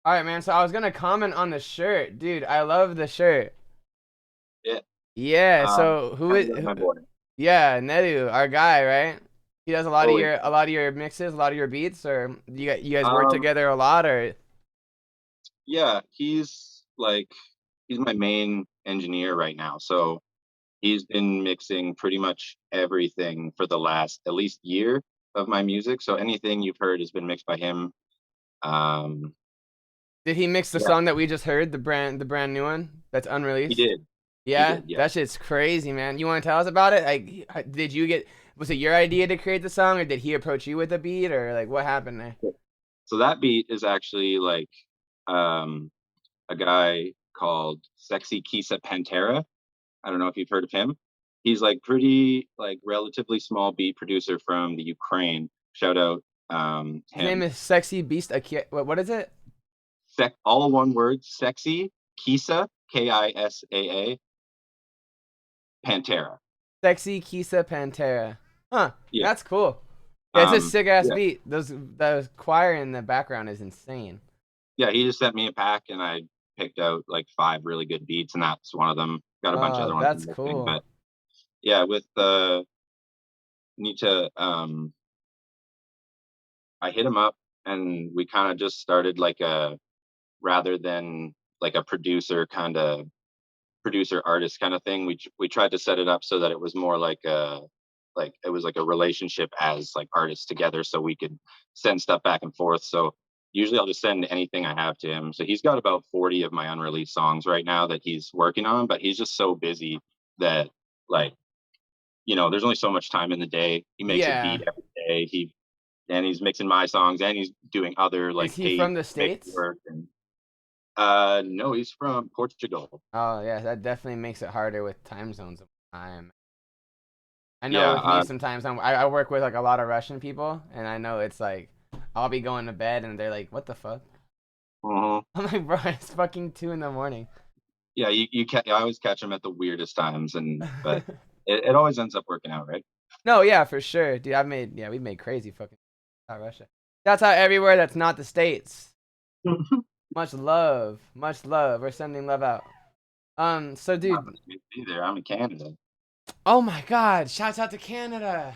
All right, man. So I was gonna comment on the shirt, dude. I love the shirt. Yeah. Yeah. So who Kind is? of like my boy. Yeah, Nedu, our guy, right? He does Oh, yeah. a lot of your mixes, a lot of your beats, or you guys work Um, together a lot, or yeah, he's my main engineer right now. So he's been mixing pretty much everything for the last at least year of my music. So anything you've heard has been mixed by him. Um, did he mix the yeah, song that we just heard, the brand new one that's he unreleased? did. He Yeah, did. Yeah. that shit's crazy, man. You want to tell us about it? Like, did you get? Was it your idea to create the song, or did he approach you with a beat, or like what happened there? So that beat is actually like um, a guy called Sexy Kisa Pantera. I don't know if you've heard of him. He's like pretty like relatively small beat producer from the Ukraine. Shout out His name him. is Sexy Beast. What is it? All one word, sexy Kisa Kisa Pantera. Sexy Kisa Pantera. Huh. Yeah. That's cool. Yeah, it's a Um sick ass yeah. beat. Those choir in the background is insane. Yeah, he just sent me a pack and I picked out like five really good beats and that's one of them. Got a bunch of Oh, other ones that's I'm mixing, cool. but yeah, with the need to I hit him up and we kind of just started like a rather than like a producer artist kind of thing. We tried to set it up so that it was more like it was like a relationship as like artists together, so we could send stuff back and forth. So usually I'll just send anything I have to him. So he's got about 40 of my unreleased songs right now that he's working on, but he's just so busy that like there's only so much time in the day. He makes a Yeah. beat every day. He's mixing my songs and he's doing other like Is he paid from the mix States? work and no, he's from Portugal. Oh, yeah, that definitely makes it harder with time zones of time. I know Yeah, with me sometimes I work with like a lot of Russian people, and I know it's like I'll be going to bed and they're like, "What the fuck?" uh I'm like, "Bro, it's fucking 2 in the morning." yeah. I always catch him at the weirdest times, but it always ends up working out, right? No, yeah, for sure, dude. We've made crazy fucking out Russia. That's how everywhere that's not the States. Much love, much love. We're sending love out. So Not dude, the States either. I'm in Canada. oh my God, shouts out to Canada.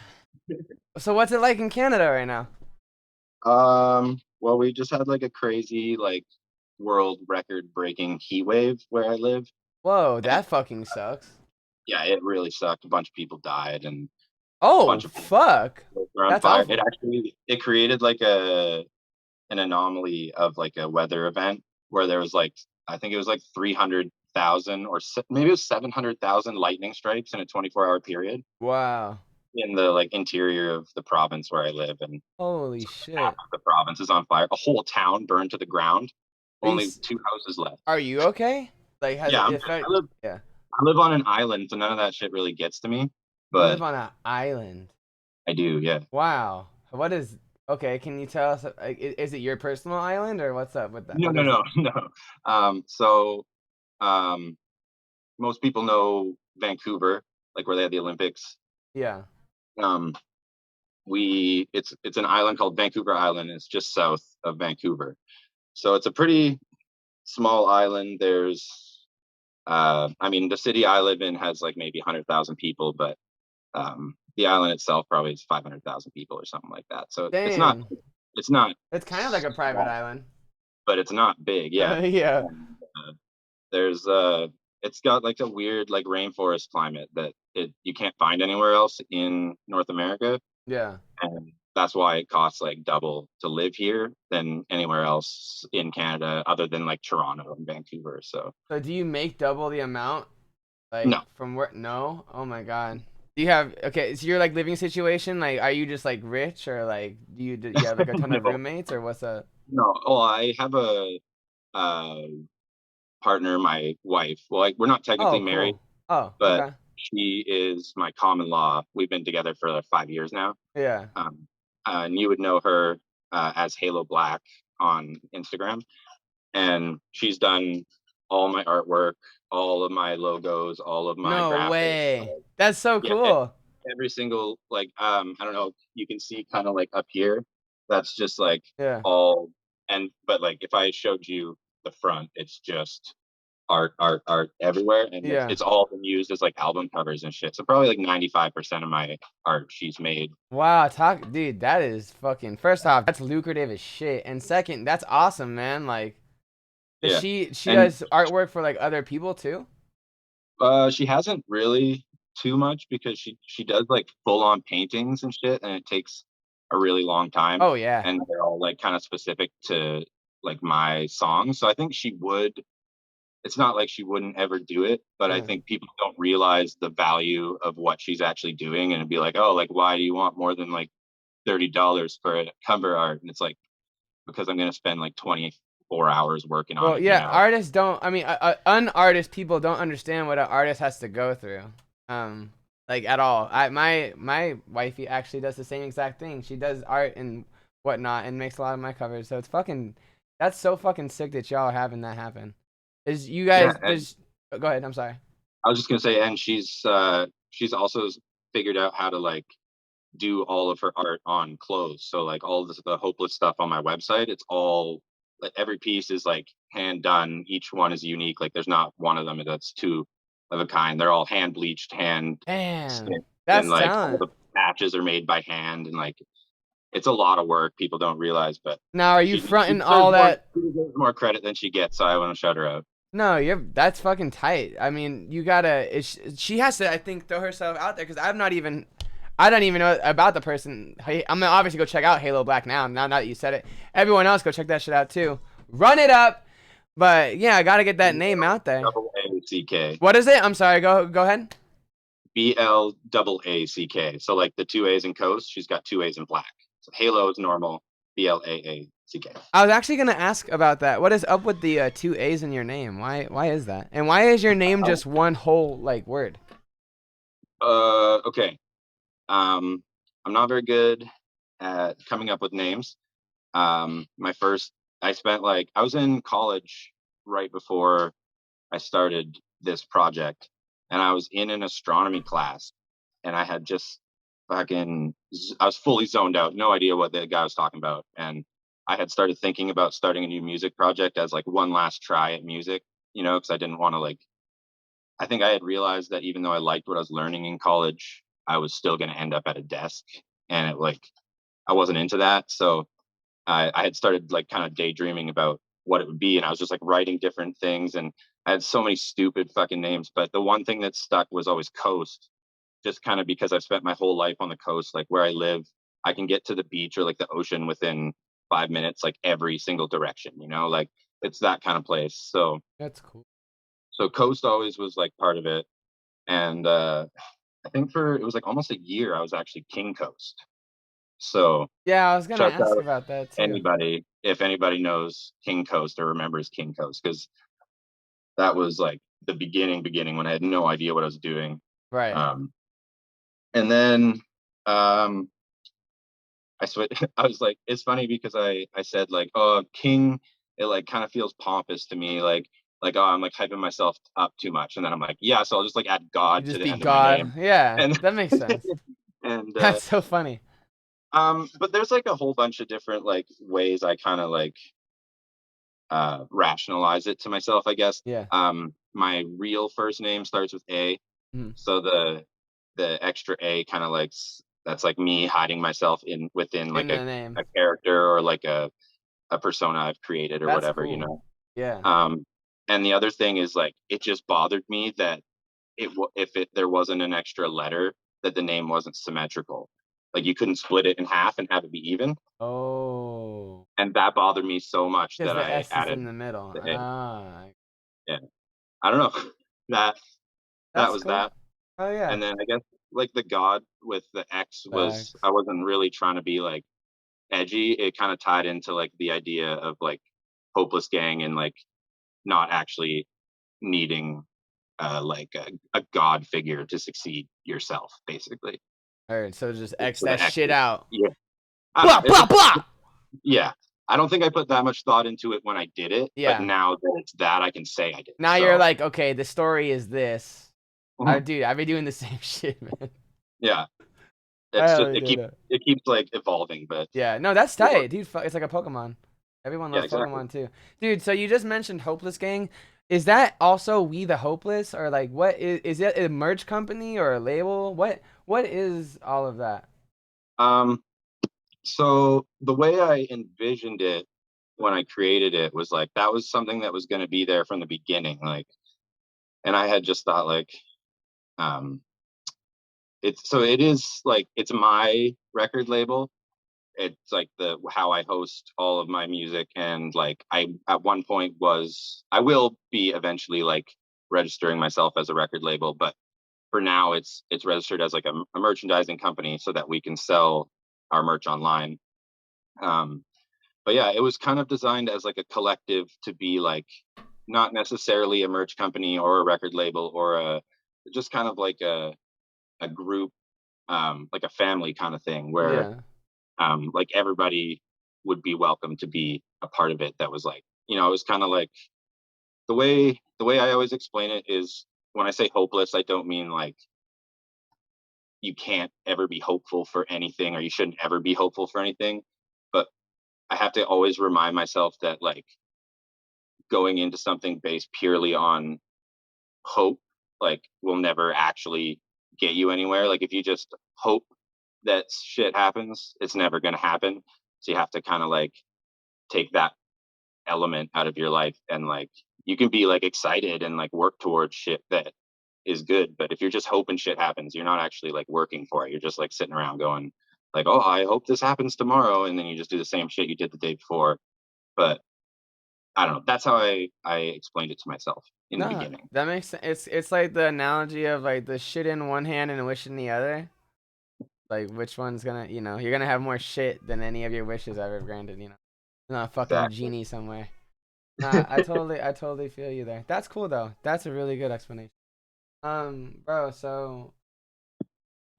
So what's it like in Canada right now? Well, we just had like a crazy like world record breaking heat wave where I live. Whoa, And that fucking sucks. yeah, it really sucked. A bunch of people died and a Oh bunch of fuck, were on that's fire. It awful. actually it created like a an anomaly of like a weather event where there was like I think it was like 300,000 or maybe it was 700,000 lightning strikes in a 24-hour period Wow. in the like interior of the province where I live, and Holy so half shit. of the province is on fire. A whole town burned to the ground. Are you Only two houses left. are you okay? Like, has Yeah, it I'm good. affect? Yeah. I live on an island, so none of that shit really gets to me. You live But on an island. I do, yeah. Wow. What is? Okay, can you tell us? Like, is it your personal island or what's up with that? No, What no, is no, it? no. So um, most people know Vancouver, like where they had the Olympics. Yeah. Um, it's an island called Vancouver Island. It's just south of Vancouver, so it's a pretty small island. I mean, the city I live in has like maybe 100,000 people, but the island itself probably is 500,000 people or something like that. So Damn. it's not It's kind of like a private small, island. but it's not big. Yeah, Yeah. and, there's it's got like a weird like rainforest climate that it you can't find anywhere else in North America, Yeah. and that's why it costs like double to live here than anywhere else in Canada, other than like Toronto and Vancouver. So So do you make double the amount like no, from where? No. Oh my God. Do you have okay? Is your like living situation like? Are you just like rich or like do you have like a ton of no, roommates or what's up? no. Oh, I have a uh, partner, my wife. Well, like we're not technically Oh, married, cool. Oh, but okay. she is my common law. We've been together for like 5 years now. Yeah. Um, and you would know her as Halo Black on Instagram. And she's done all my artwork, all of my logos, all of my No graphics. way. That's so Yeah, cool. every single like I don't know, you can see kind of like up here. That's just like Yeah. all but like if I showed you the front, it's just art, art, art everywhere, and Yeah. it's all been used as like album covers and shit. So probably like 95% of my art she's made. Wow, dude, that is fucking. First off, that's lucrative as shit, and second, that's awesome, man. Like, does Yeah, she and does artwork for like other people too? she hasn't really too much because she does like full on paintings and shit, and it takes a really long time, Oh yeah. and they're all like kind of specific to like my songs. So I think she would. It's not like she wouldn't ever do it, but I Uh, think people don't realize the value of what she's actually doing, and it'd be like, oh, like why do you want more than like $30 for a cover art? And it's like because I'm gonna spend like 24 hours working on well, it, you yeah, know? artists don't. I mean, un-artist people don't understand what an artist has to go through. Um, like at all. My wifey actually does the same exact thing. She does art and whatnot and makes a lot of my covers. So it's fucking. That's so fucking sick that y'all are having that happen. Is you Yeah, guys? and Does go ahead. I'm sorry. I was just gonna say, and she's also figured out how to like do all of her art on clothes. So like all this, the hopeless stuff on my website, it's all like every piece is like hand done. Each one is unique. Like there's not one of them that's two of a kind. They're all hand bleached, hand Damn, stitched, and that's like all talent. the patches are made by hand, and like it's a lot of work. People don't realize, but Now, are you she fronting deserves all that? more credit than she gets. So I want to shout her out. No, that's fucking tight. I mean, you gotta. She has to, I think, throw herself out there because I don't even know about the person. Hey, I'm gonna obviously go check out Halo Black now. Now that you said it, everyone else go check that shit out too. Run it up. But yeah, I gotta get that name out there. BLACK. What is it? I'm sorry. Go ahead. BLAACK. So like the two A's in Coast, she's got two A's in Black. So Halo is normal. BLAACK. I was actually gonna ask about that. What is up with the two A's in your name? Why is that? And why is your name just one whole like word? Okay. Um, I'm not very good at coming up with names. My first, I spent like, I was in college right before I started this project, and I was in an astronomy class, and I had just fucking, I was fully zoned out, no idea what the guy was talking about. And I had started thinking about starting a new music project as like one last try at music, you know, because I didn't want to like, I think I had realized that even though I liked what I was learning in college, I was still going to end up at a desk, and it like, I wasn't into that. So I had started like kind of daydreaming about what it would be, and I was just like writing different things, and I had so many stupid fucking names. But the one thing that stuck was always Coast, just kind of because I've spent my whole life on the coast, like where I live, I can get to the beach or like the ocean within 5 minutes, like every single direction, you know, like it's that kind of place. So That's cool. Coast always was like part of it, and I think for it was like almost a year I was actually King Coast. So Yeah, I was gonna shout ask out about that too. anybody if anybody knows King Coast or remembers King Coast, because that was like the beginning when I had no idea what I was doing. Right. Um, and then um, I switched. I was like, it's funny because I said like, oh, King. It like kind of feels pompous to me, like oh, I'm like hyping myself up too much, and then I'm like, yeah, so I'll just like add You God to just the be end of my God. name, Yeah, and that makes sense. and That's so funny. but there's like a whole bunch of different like ways I kind of like rationalize it to myself, I guess. Yeah. My real first name starts with A, Mhm. so the extra A kind of like that's like me hiding myself in within like In the name. a character or like a persona I've created or That's whatever, you cool. know. Yeah. Um, and the other thing is like it just bothered me that if there wasn't an extra letter, that the name wasn't symmetrical. Like you couldn't split it in half and have it be even, Oh. and that bothered me so much Because that the I S is in added the middle. the A. Ah. Yeah, I don't know. that that That's was cool. that. Oh yeah. And then I guess like the God with the X was Facts. I wasn't really trying to be like edgy. It kind of tied into like the idea of like hopeless gang and like not actually needing like a god figure to succeed yourself, basically. Alright, so just So X the that X, shit out. yeah, I don't Blah know. blah blah. Yeah, I don't think I put that much thought into it when I did it, but Yeah. now that it's that, I can say I did. Now you're So like, okay, the story is this. mhm, Dude, I've been doing the same shit, man. yeah, it's Hell just yeah. it keeps like evolving, but Yeah, no, that's yeah. tight, dude. It's like a Pokemon. Everyone Yeah, loves exactly. Pokemon too. Dude, so you just mentioned Hopeless Gang. Is that also We the Hopeless, or like what is it a merch company or a label? What is all of that? Um, so the way I envisioned it when I created it was like that was something that was going to be there from the beginning. Like, and I had just thought like, um, it is like it's my record label. It's like the how I host all of my music, and like I at one point was I will be eventually like registering myself as a record label, but for now it's registered as like a merchandising company so that we can sell our merch online. Um, but yeah, it was kind of designed as like a collective to be like not necessarily a merch company or a record label or a just kind of like a group, like a family kind of thing where Yeah. like everybody would be welcome to be a part of it. That was like, it was kind of like the way I always explain it is when I say hopeless, I don't mean like you can't ever be hopeful for anything or you shouldn't ever be hopeful for anything. But I have to always remind myself that like going into something based purely on hope, like will never actually get you anywhere. Like if you just hope that shit happens, it's never going to happen. So you have to kind of like take that element out of your life and like you can be like excited and like work towards shit that is good, but if you're just hoping shit happens, you're not actually like working for it. You're just like sitting around going like, oh, I hope this happens tomorrow, and then you just do the same shit you did the day before. But I don't know, that's how I explained it to myself in the No, beginning. that makes sense. It's like the analogy of like the shit in one hand and wish in the other. Like which one's gonna, you're gonna have more shit than any of your wishes ever granted. Not a fucking Exactly. genie somewhere. Nah, I totally feel you there. That's cool though. That's a really good explanation. Bro, so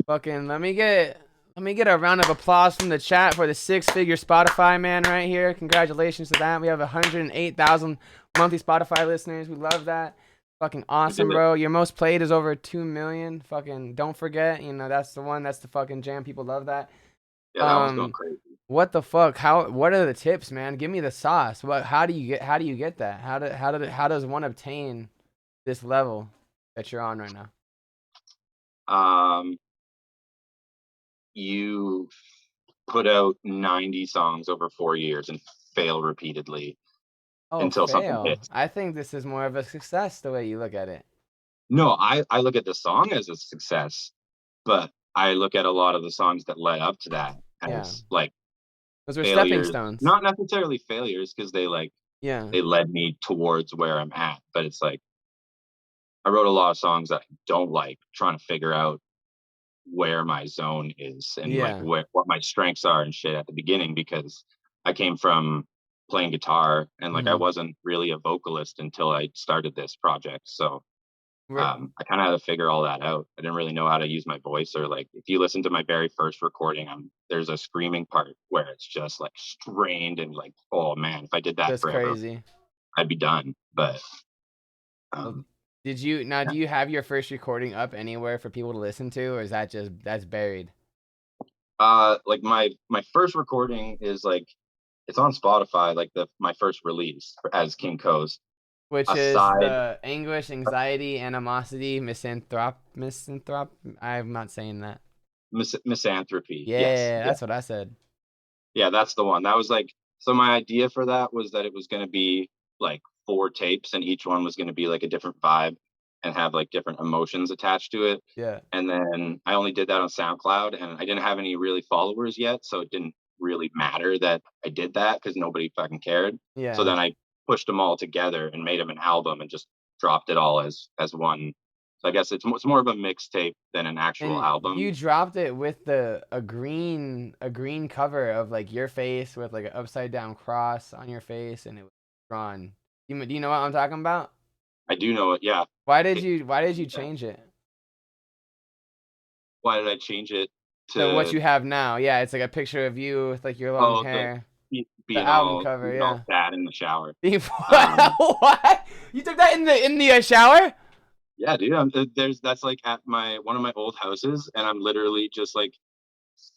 fucking let me get a round of applause from the chat for the six-figure Spotify man right here. Congratulations to that. We have 108,000 monthly Spotify listeners. We love that. Fucking We did awesome, it. bro. Your most played is over 2 million. Fucking don't forget, that's the one. That's the fucking jam. People love that. Yeah, that one's going Um, crazy. what the fuck? What are the tips, man? Give me the sauce. How do you get that? How does one obtain this level that you're on right now? um you put out 90 songs over 4 years and fail repeatedly Oh, until something fail. hits. I think this is more of a success the way you look at it. No, I look at the song as a success, but I look at a lot of the songs that led up to that Yeah. as like Those were stepping failures. stones. Not necessarily failures because Yeah. they led me towards where I'm at, but it's like I wrote a lot of songs that I don't like, trying to figure out where my zone is and like Yeah. what my strengths are and shit at the beginning because I came from playing guitar and like I Hmm. wasn't really a vocalist until I started this project. So We're, I kind of had to figure all that out. I didn't really know how to use my voice, or like if you listen to my very first recording, there's a screaming part where it's just like strained and like, oh man, if I did that that's forever, crazy. I'd be done. But Well, um, do you have your first recording up anywhere for people to listen to, or is that's buried? like my first recording is like it's on Spotify, like the my first release as King Coast. Which is Aside, the anguish, anxiety, animosity, misanthrope. I'm not saying that. misanthropy, yes, Yeah, yeah, that's what I said. yeah, that's the one. That was like so. My idea for that was that it was going to be like 4 tapes, and each one was going to be like a different vibe and have like different emotions attached to it. Yeah. And then I only did that on SoundCloud, and I didn't have any really followers yet, so it didn't really matter that I did that because nobody fucking cared. So Yeah. then I pushed them all together and made them an album and just dropped it all as one. So I guess it's more of a mixtape than an actual And album. you dropped it with a green cover of like your face with like an upside down cross on your face, and it was drawn. Do you know what I'm talking about? I do know it. Yeah. Why did you Yeah. change it Why did I change it to what to you have now? Yeah, it's like a picture of you with like your long the hair. The being album cover, all yeah. sad in the shower? Um, What? You took that in the shower? yeah, dude. There's that's like at my one of my old houses, and I'm literally just like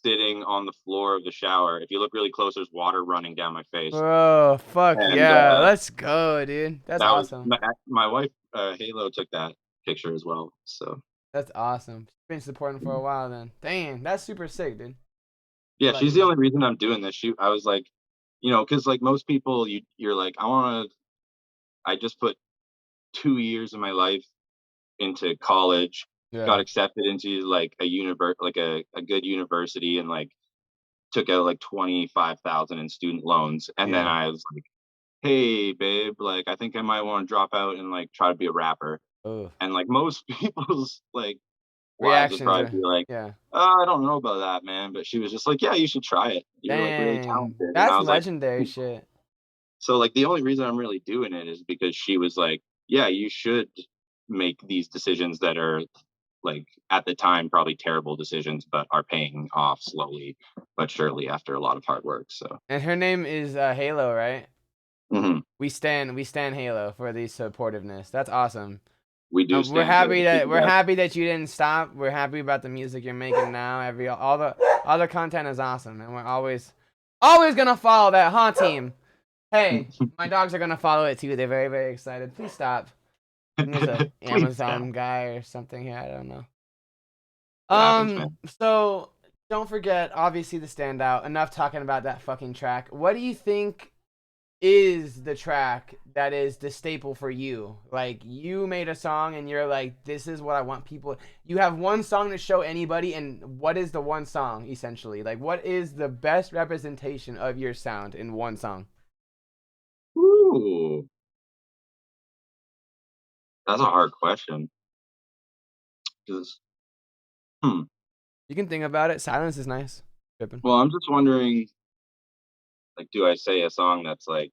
sitting on the floor of the shower. If you look really close, there's water running down my face. Bro, fuck And yeah. Let's go, dude. That's that was awesome. my wife, Halo, took that picture as well. So That's awesome. Been supporting for a while then. Dang, that's super sick, dude. yeah, Like, she's the only reason I'm doing this. I was like, because like most people, you're like, I just put 2 years of my life into college, yeah, got accepted into like a good university, and like took out like 25,000 in student loans, and then yeah. I was like, hey babe, like I think I might want to drop out and like try to be a rapper. Oh, And like most people's like wives would reactions probably are, be like, yeah. I don't know about that, man. But she was just like, yeah, you should try it. You're like really Dang, talented. And that's I was like, legendary shit. so like the only reason I'm really doing it is because she was like, yeah, you should make these decisions that are like at the time probably terrible decisions, but are paying off slowly but surely after a lot of hard work. So And her name is Halo, right? mhm. We stand Halo for the supportiveness. That's awesome. We do We're stand her. happy She's that the we're best. happy that you didn't stop. We're happy about the music you're making now. All the content is awesome, and we're always gonna follow that, huh, team? Hey, my dogs are gonna follow it too. They're very, very excited. Please stop. I think there's a Please stop. Amazon guy or something here. I don't know. It happens, man. So don't forget, obviously, the standout. Enough talking about that fucking track. What do you think is the track that is the staple for you? Like, you made a song and you're like, this is what I want people. You have one song to show anybody, and what is the one song essentially? Like, what is the best representation of your sound in one song? Ooh, that's a hard question. 'Cause, hmm. You can think about it. Silence is nice. Tripping. Well, I'm just wondering, like, do I say a song that's like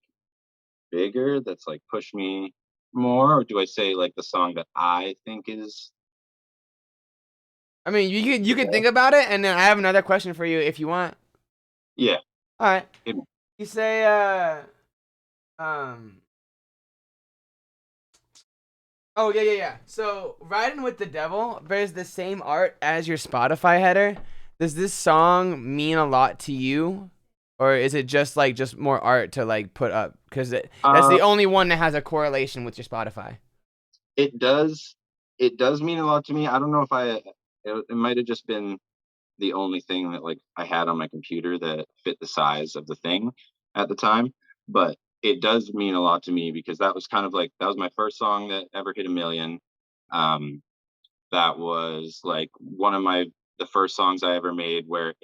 bigger, that's like push me more, or do I say like the song that I think is I mean, you the could think best? about it, and then I have another question for you if you want. Yeah. All right. it- You say um oh yeah. So Riding with the Devil bears the same art as your Spotify header. Does this song mean a lot to you? Or is it just more art to like put up? Because that's Uh, the only one that has a correlation with your Spotify. it does. It does mean a lot to me. I don't know if it might have just been the only thing that like I had on my computer that fit the size of the thing at the time. But it does mean a lot to me because that was kind of like that was my first song that ever hit a million. Um, that was like one of my the first songs I ever made where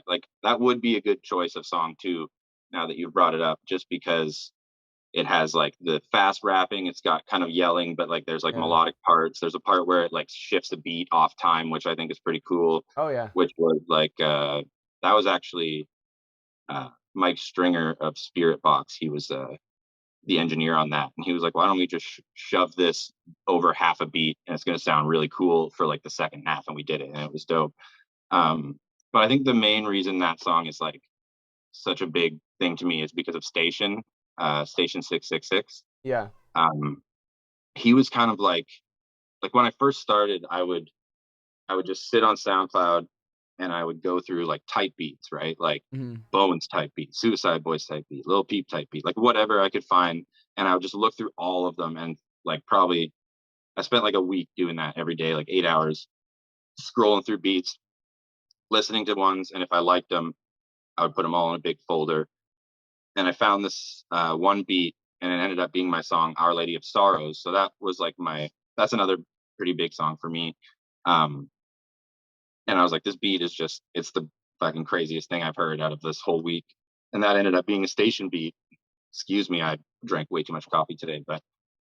like that would be a good choice of song too. Now that you've brought it up, just because it has like the fast rapping, it's got kind of yelling, but like there's like Yeah. melodic parts. There's a part where it like shifts a beat off time, which I think is pretty cool. Oh yeah. Which was like that was actually Mike Stringer of Spirit Box. He was the engineer on that, and he was like, "Why don't we just shove this over half a beat, and it's going to sound really cool for like the second half?" And we did it, and it was dope. But I think the main reason that song is like such a big thing to me is because of Station 666. Yeah. Um, he was kind of like when I first started, I would just sit on SoundCloud and I would go through like type beats, right? Like Hmm. Bones type beat, Suicide Boys type beat, Lil Peep type beat, like whatever I could find. And I would just look through all of them. And like probably I spent like a week doing that every day, like 8 hours scrolling through beats, listening to ones. And if I liked them, I would put them all in a big folder. And I found this one beat and it ended up being my song, Our Lady of Sorrows. So that was like that's another pretty big song for me. Um, and I was like, this beat is it's the fucking craziest thing I've heard out of this whole week. And that ended up being a station beat. Excuse me, I drank way too much coffee today, but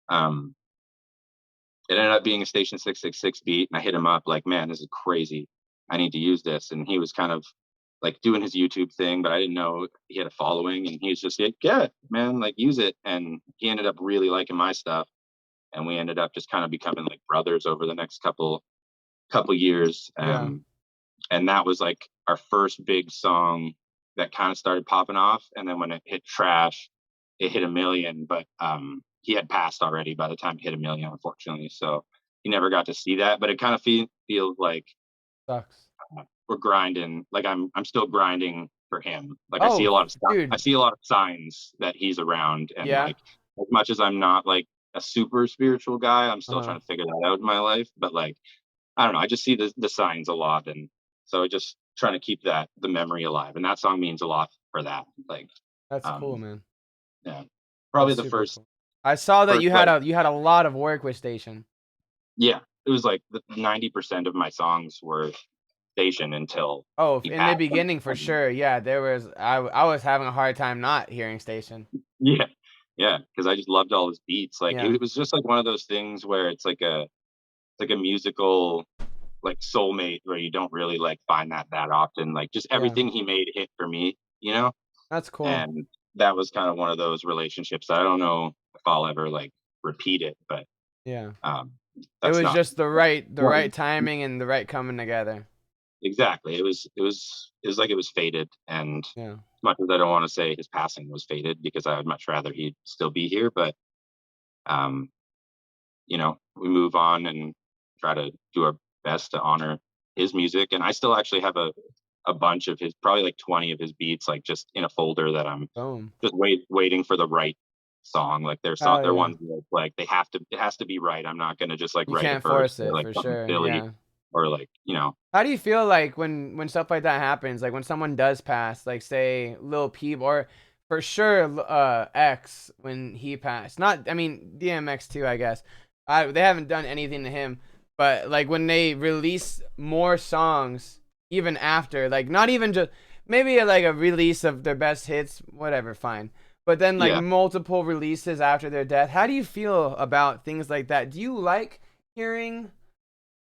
um, it ended up being a Station 666 beat. And I hit him up like, man, this is crazy. I need to use this. And he was kind of like doing his YouTube thing, but I didn't know he had a following. And he was just like, yeah, man, like use it. And he ended up really liking my stuff. And we ended up just kind of becoming like brothers over the next couple years. Yeah. And that was like our first big song that kind of started popping off. And then when it hit trash, it hit a million, but he had passed already by the time it hit a million, unfortunately. So he never got to see that. But it kind of feels like Sucks. we're grinding. Like I'm still grinding for him. Like I see Oh, a lot of stuff. I dude. see a lot of signs that he's around, and Yeah. like as much as I'm not like a super spiritual guy, I'm still Uh-huh. trying to figure that out in my life. But like I don't know, I just see the signs a lot, and so I just trying to keep the memory alive. And that song means a lot for that. Like, That's cool, um, man. yeah, That's probably the super first cool. I saw that first like you had a lot of work with Station. yeah, it was like the 90% of my songs were Station until Oh, he in the passed. beginning for sure. Yeah, there was I was having a hard time not hearing Station. Yeah, yeah, because I just loved all his beats. Like Yeah. it was just like one of those things where it's like a musical like soulmate where you don't really like find that often. Like just Yeah. everything he made hit for me, you know. That's cool. And that was kind of one of those relationships that I don't know if I'll ever like repeat it, but Yeah. um, It that's was not just the what right timing and the right coming together. exactly. It was like it was fated, and Yeah. as much as I don't want to say his passing was fated because I would much rather he'd still be here, but um, we move on and try to do our best to honor his music. And I still actually have a bunch of his, probably like 20 of his beats, like just in a folder that I'm Boom. just waiting for the right song. Like Hell they're yeah. ones that, like it has to be right. I'm not gonna just like You write a can't verse force or it like for something sure. silly Yeah. or like How do you feel like when stuff like that happens? Like when someone does pass, like say Lil Peep or for sure X when he passed. Not I mean DMX too, I guess. They haven't done anything to him, but like when they release more songs even after, like not even just maybe like a release of their best hits, whatever, fine. But then like yeah. multiple releases after their death. How do you feel about things like that? Do you like hearing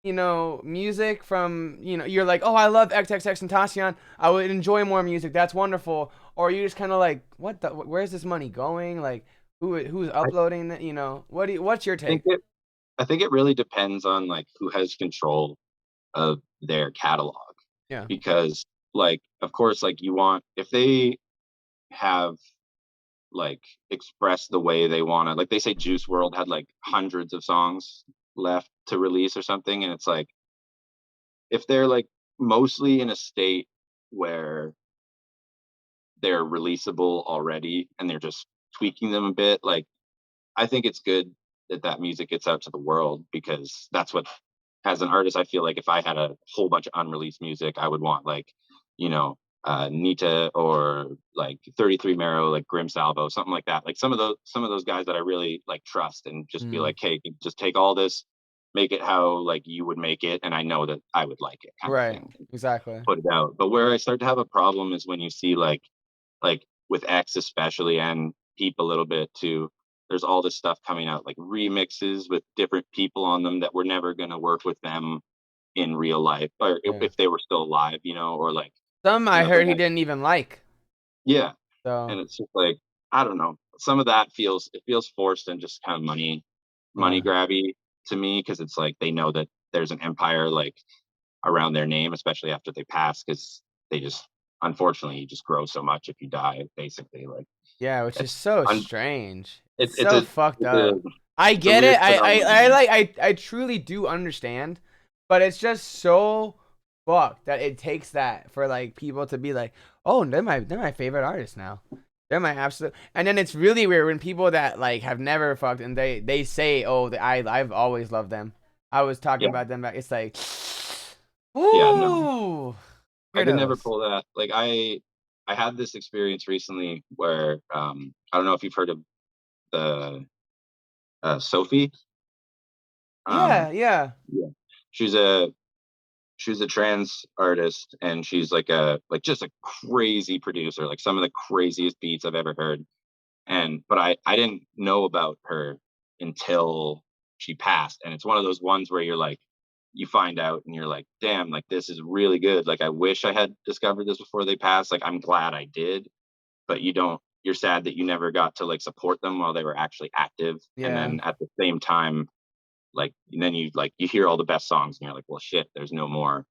music from, you're like, oh, I love XXX Tentacion. I would enjoy more music. That's wonderful. Or you just kind of like, where's this money going? Like, who's I uploading it? What's your think take? it I think it really depends on like who has control of their catalog Yeah. because like of course like you want if they have like express the way they want to. Like they say Juice World had like hundreds of songs left to release or something, and it's like if they're like mostly in a state where they're releasable already and they're just tweaking them a bit, like I think it's good that that music gets out to the world because that's what as an artist I feel like if I had a whole bunch of unreleased music I would want like you know Nita or like 33 Marrow, like Grim Salvo, something like that, like some of those guys that I really like trust and just be Mm, like, hey, just take all this, make it how like you would make it and I know that I would like it kind of right. thing, Exactly. put it out. But where I start to have a problem is when you see like with X especially and Peep a little bit too. There's all this stuff coming out like remixes with different people on them that were never going to work with them in real life or Yeah. if they were still alive, or like Some I they heard he had didn't even like. yeah, So, and it's just like I don't know. Some of that feels forced and just kind of money yeah. grabby to me because it's like they know that there's an empire like around their name, especially after they pass, because they just unfortunately you just grow so much if you die. Basically, like Yeah, which is it's so un- strange. It's it's so a fucked it's a up. I it's a get it. weird phenomenon. I truly do understand, but it's just so fucked that it takes that for like people to be like, "Oh, they're my favorite artist now. They're my absolute." And then it's really weird when people that like have never fucked and they say, "Oh, I've always loved them. I was talking Yeah, about them back." It's like, yeah, no, "Ooh, I could never weirdos." pull that. Like I had this experience recently where I don't know if you've heard of the Sophie. Yeah, Um, yeah. yeah, she's a she's a trans artist and she's like just a crazy producer, like some of the craziest beats I've ever heard. And but I didn't know about her until she passed. And it's one of those ones where you're like you find out and you're like, damn, like this is really good. Like I wish I had discovered this before they passed. Like I'm glad I did, but you're sad that you never got to like support them while they were actually active. And Yeah. then at the same time, like and then you hear all the best songs and you're like, well shit, there's no more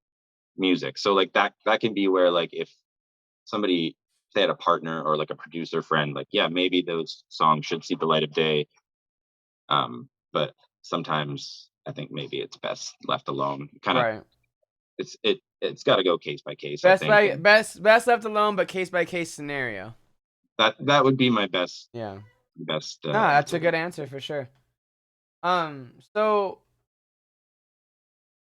music. So like that can be where like if somebody if they had a partner or like a producer friend, like yeah, maybe those songs should see the light of day. But sometimes I think maybe it's best left alone. Kind of Right. it's got to go case by case, I Best think, by and best left alone, but case by case scenario. that would be my best Yeah. best No, that's a answer. good answer for sure. So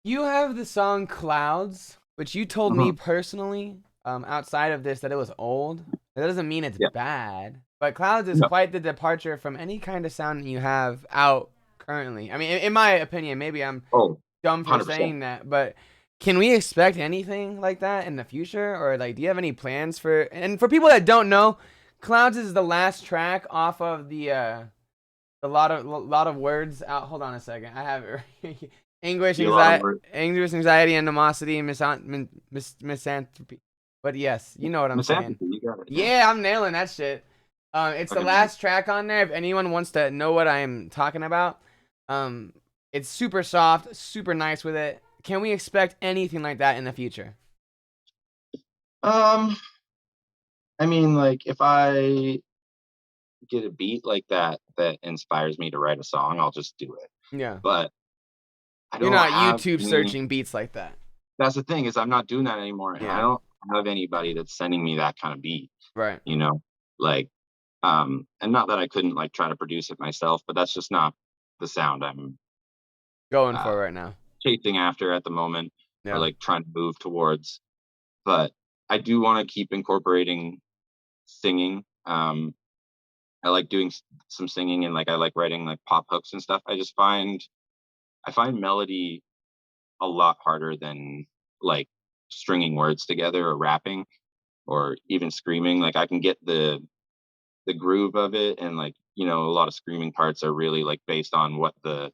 you have the song Clouds, which you told me Mhm. personally, outside of this, that it was old. That doesn't mean it's Yeah. bad, but Clouds is No. quite the departure from any kind of sound that you have out currently. I mean, in my opinion, maybe I'm Oh, dumb for 100%. saying that, but can we expect anything like that in the future? Or like, do you have any plans for? And for people that don't know, Clouds is the last track off of the lot of words out. Hold on a second, I have it. Be a lot of work. Anguish, anxiety, animosity, and misanthropy. But yes, you know what I'm saying. Misanthropy, you got it. Yeah. Yeah, I'm nailing that shit. It's the Okay. last track on there. If anyone wants to know what I'm talking about, it's super soft, super nice with it. Can we expect anything like that in the future? Um, I mean, like if I get a beat like that that inspires me to write a song, I'll just do it. Yeah, But I you're don't not have YouTube any. searching beats like that. That's the thing is I'm not doing that anymore, and I Yeah, don't have anybody that's sending me that kind of beat. right. You know, like and not that I couldn't like try to produce it myself, but that's just not the sound I'm Going uh, for it right now. chasing after at the moment, or Yeah. like trying to move towards. But I do want to keep incorporating singing. I like doing some singing, and like I like writing like pop hooks and stuff. I find melody a lot harder than like stringing words together or rapping or even screaming. Like I can get the groove of it, and like a lot of screaming parts are really like based on what the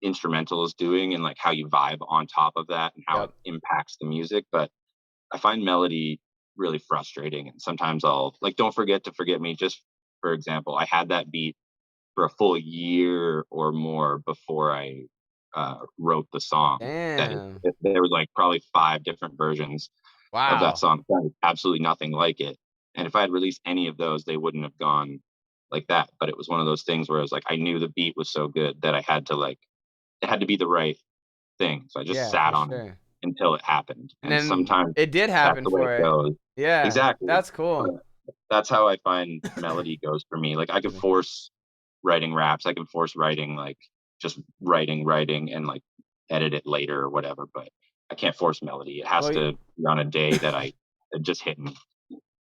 instrumental is doing, and like how you vibe on top of that and how it Yep. impacts the music. But I find melody really frustrating, and sometimes I'll like Don't Forget to Forget Me, just for example. I had that beat for a full year or more before I wrote the song. Damn. There was like probably 5 different versions of that Wow. song, sounded absolutely nothing like it. And if I had released any of those, they wouldn't have gone like that. But it was one of those things where I was like, I knew the beat was so good that it had to be the right thing. So I just Yeah, sat for on it sure. until it happened. And And then sometimes it did that's happen the way for it it. goes. Yeah, Exactly. that's cool. But that's how I find melody goes for me. Like I could force writing raps, I can force writing like just writing and like edit it later or whatever, but I can't force melody. It has Well, to be on a day that I it just hit me.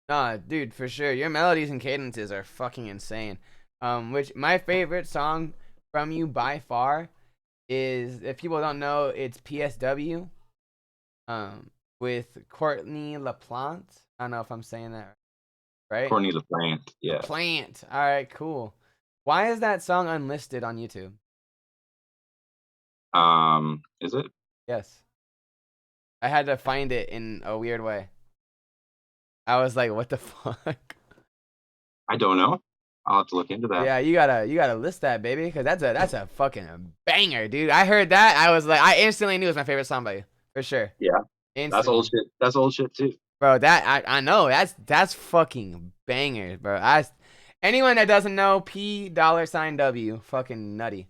nah, dude, for sure. Your melodies and cadences are fucking insane. Which my favorite song from you by far is, if people don't know, it's PSW. With Courtney LaPlante. I don't know if I'm saying that right. Courtney LaPlante, yeah. LaPlante. All right, cool. Why is that song unlisted on YouTube? Is it? Yes, I had to find it in a weird way. I was like, what the fuck? I don't know. I'll have to look into that. Yeah, you gotta list that, baby, because that's a fucking banger, dude. I heard that, I was like, I instantly knew it was my favorite song by you, for sure, Yeah, that's old instantly, shit. That's old shit too. bro. That I know that's fucking bangers, bro. Anyone that doesn't know, $P$W, fucking nutty.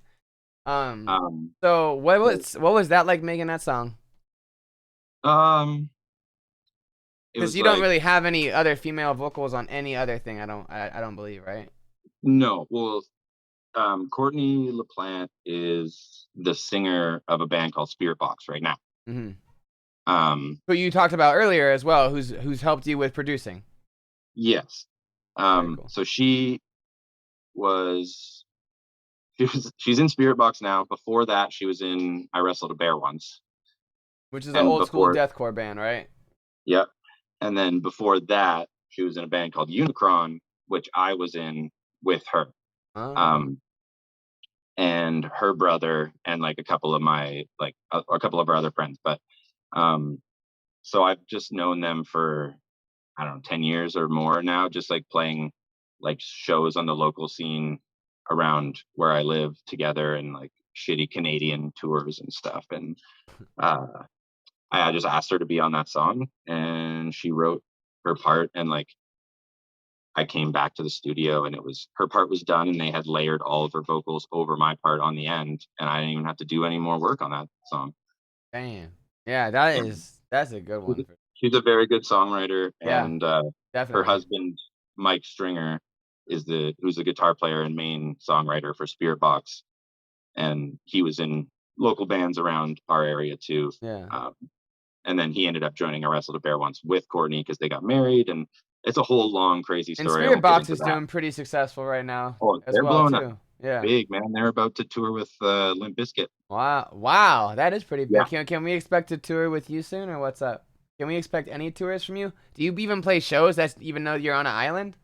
Um, Um, so what was that like making that song? um, it Because was you don't like really have any other female vocals on any other thing. I don't believe, right? no. Well, Courtney LaPlante is the singer of a band called Spirit Box right now. Mm-hmm. Um, Who you talked about earlier as well, who's helped you with producing. yes. Very cool. So was she's in Spirit Box now. Before that, she was in I Wrestled a Bear Once, Which is an and old school before deathcore band, right? yep, and then before that, she was in a band called Unicron, which I was in with her. Oh, Um, and her brother and like a couple of my like a couple of our other friends, but um, so I've just known them for I don't know 10 years or more now, just like playing like shows on the local scene around where I live together, and like shitty Canadian tours and stuff. And uh, I just asked her to be on that song, and she wrote her part. And like I came back to the studio, and her part was done, and they had layered all of her vocals over my part on the end, and I didn't even have to do any more work on that song. damn. Yeah, And that's a good one. she's a very good songwriter, Yeah, and her definitely. husband Mike Stringer who's the guitar player and main songwriter for Spirit Box, and he was in local bands around our area too. Yeah. Um, and then he ended up joining I Wrestled a Bear Once with Courtney because they got married, and it's a whole long crazy And story. I Spirit won't get Box into is that. doing pretty successful right now Oh, as they're well blowing up too. Yeah. big, man. They're about to tour with Limp Bizkit. Wow. Wow, that is pretty Yeah, big. Can we expect a tour with you soon, or what's up? Can we expect any tours from you? Do you even play shows? That's even though you're on an island.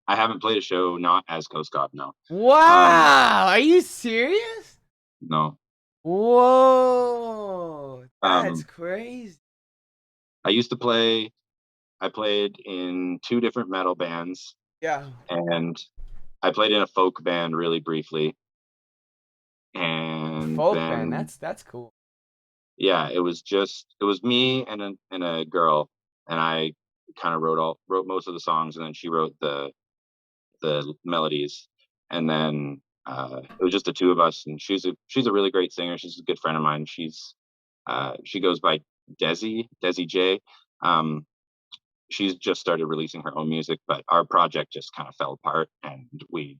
I haven't played a show not as CAUSTIC, no. Um, Wow, are you serious? no. Whoa, that's Um, crazy. I used to play. I played in two different metal bands, Yeah, and I played in a folk band really briefly, and folk band. then That's cool. yeah, it was me and a girl, and I kind of wrote most of the songs, and then she wrote the melodies, and then it was just the two of us, and she's a really great singer. She's a good friend of mine. She goes by Desi J. Um, she's just started releasing her own music, but our project just kind of fell apart, and we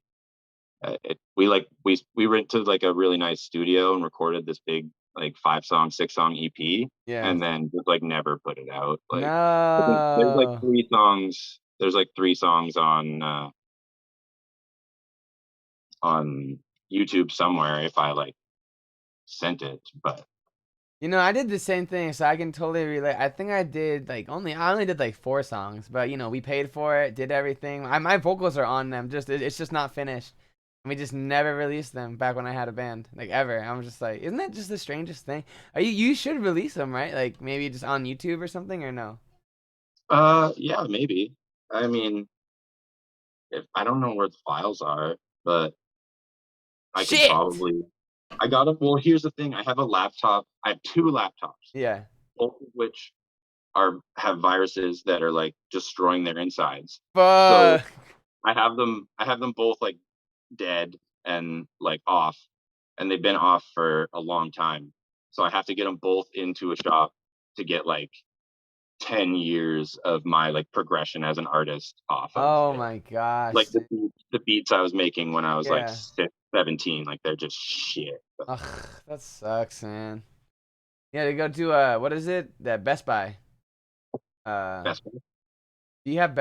went to like a really nice studio and recorded this big like 5 song 6 song EP, Yeah. and then just like never put it out. Like I think No. there's like 3 songs on YouTube somewhere if I like sent it, but You know, I did the same thing, so I can totally relate. I think I did like I only did like 4 songs, but you know, we paid for it, did everything. My vocals are on them, it's just not finished. And we just never released them back when I had a band, like ever. I'm just like, isn't that just the strangest thing? You should release them, right? Like maybe just on YouTube or something, or no? yeah, maybe. I mean, if I don't know where the files are, but I could Shit. probably I got it. Well, here's the thing. I have a laptop. I have 2 laptops, Yeah. both of which are have viruses that are like destroying their insides. So Fuck. I have them both like dead and like off, and they've been off for a long time. So I have to get them both into a shop to get like 10 years of my like progression as an artist off of Oh it. my gosh, Like dude. the beats I was making when I was like Yeah. 17, like they're just shit. Ugh, that sucks, man. Yeah, to go to what is it? That Best Buy. Uh, Best Buy. do you have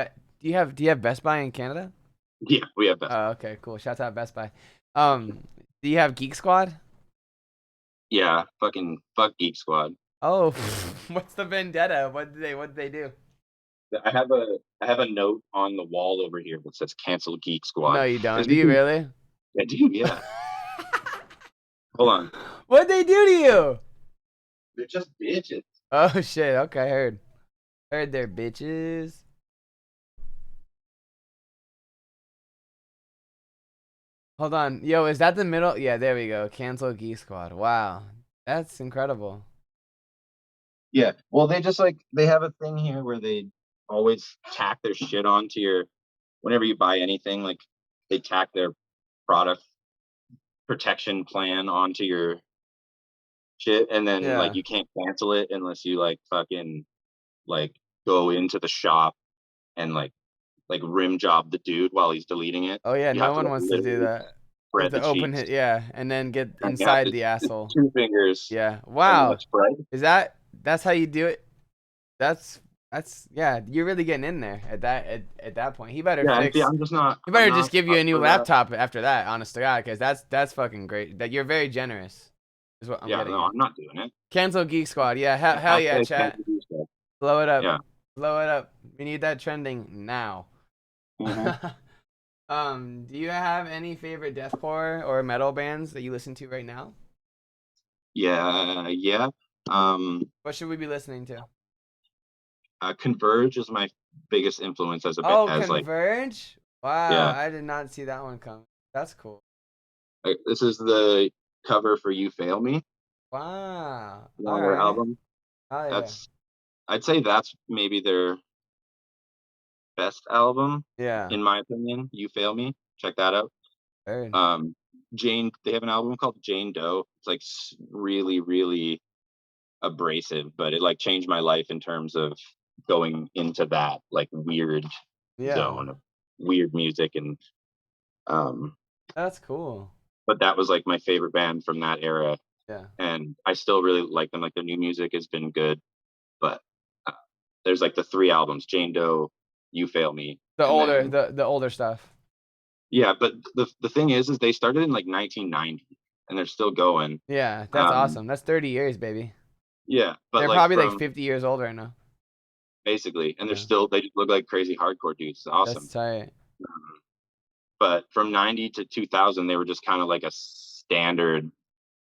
do you have Best Buy in Canada? Yeah, we have Best Buy. Oh, okay, cool. Shouts out Best Buy. Do you have Geek Squad? Yeah, fucking fuck Geek Squad. Oh, what's the vendetta? What did they do? I have a note on the wall over here that says cancel Geek No, Squad. you don't. It's Do you because really? I do, yeah. Hold on. What'd they do to you? They're just bitches. Oh shit. Okay, heard. Heard they're bitches. Hold on. Yo, is that the middle? Yeah, there we go. Cancel Geek Squad. Wow. That's incredible. Yeah. Well, they just like they have a thing here where they always tack their shit onto your whenever you buy anything, like they tack their product protection plan onto your shit, and then like Yeah. you can't cancel it unless you like fucking like go into the shop and like rim job the dude while he's deleting it. Oh yeah, You no have to one like wants to do literally that. You have spread to the open cheeks, it, yeah, and then get and you have inside to the it's asshole. 2 fingers Yeah. and then Wow. it's spread. Is that's how you do it? That's yeah, you're really getting in there at that point. Yeah, and see, I'm just not. He I'm better just not give you up a new for that. laptop after that, honest to God, because that's fucking great. That you're very generous, is what I'm Yeah, getting no, at. I'm not doing it. Cancel Geek Squad. Yeah, hell yeah, Hashtag chat. cancel these stuff. Blow it up. Yeah. Blow it up. We need that trending now. Hmm. Do you have any favorite deathcore or metal bands that you listen to right now? Yeah, yeah. Um, What should we be listening to? Converge is my biggest influence as a bit Oh, as like Converge? Wow, yeah. I did not see that one come. That's cool. This is the cover for "You Fail Me" Wow. on All their right. album. Oh yeah. That's I'd say that's maybe their best album Yeah. in my opinion. "You Fail Me." Check that out. Heard. They have an album called Jane Doe. It's like really, really abrasive, but it like changed my life in terms of going into that like weird Yeah. zone of weird music. And um That's cool. but that was like my favorite band from that era, Yeah. and I still really like them. Like their new music has been good, but uh, there's like the three albums: Jane Doe, You Fail Me, The and older then the older stuff. yeah. But the thing is they started in like 1990, and they're still going. Yeah, that's Um, awesome. That's 30 years, baby. yeah, but They're like probably like from 50 years old right now. basically, and Yeah. they just look like crazy hardcore dudes. It's That's awesome. tight. But from 90 to 2000, they were just kind of like a standard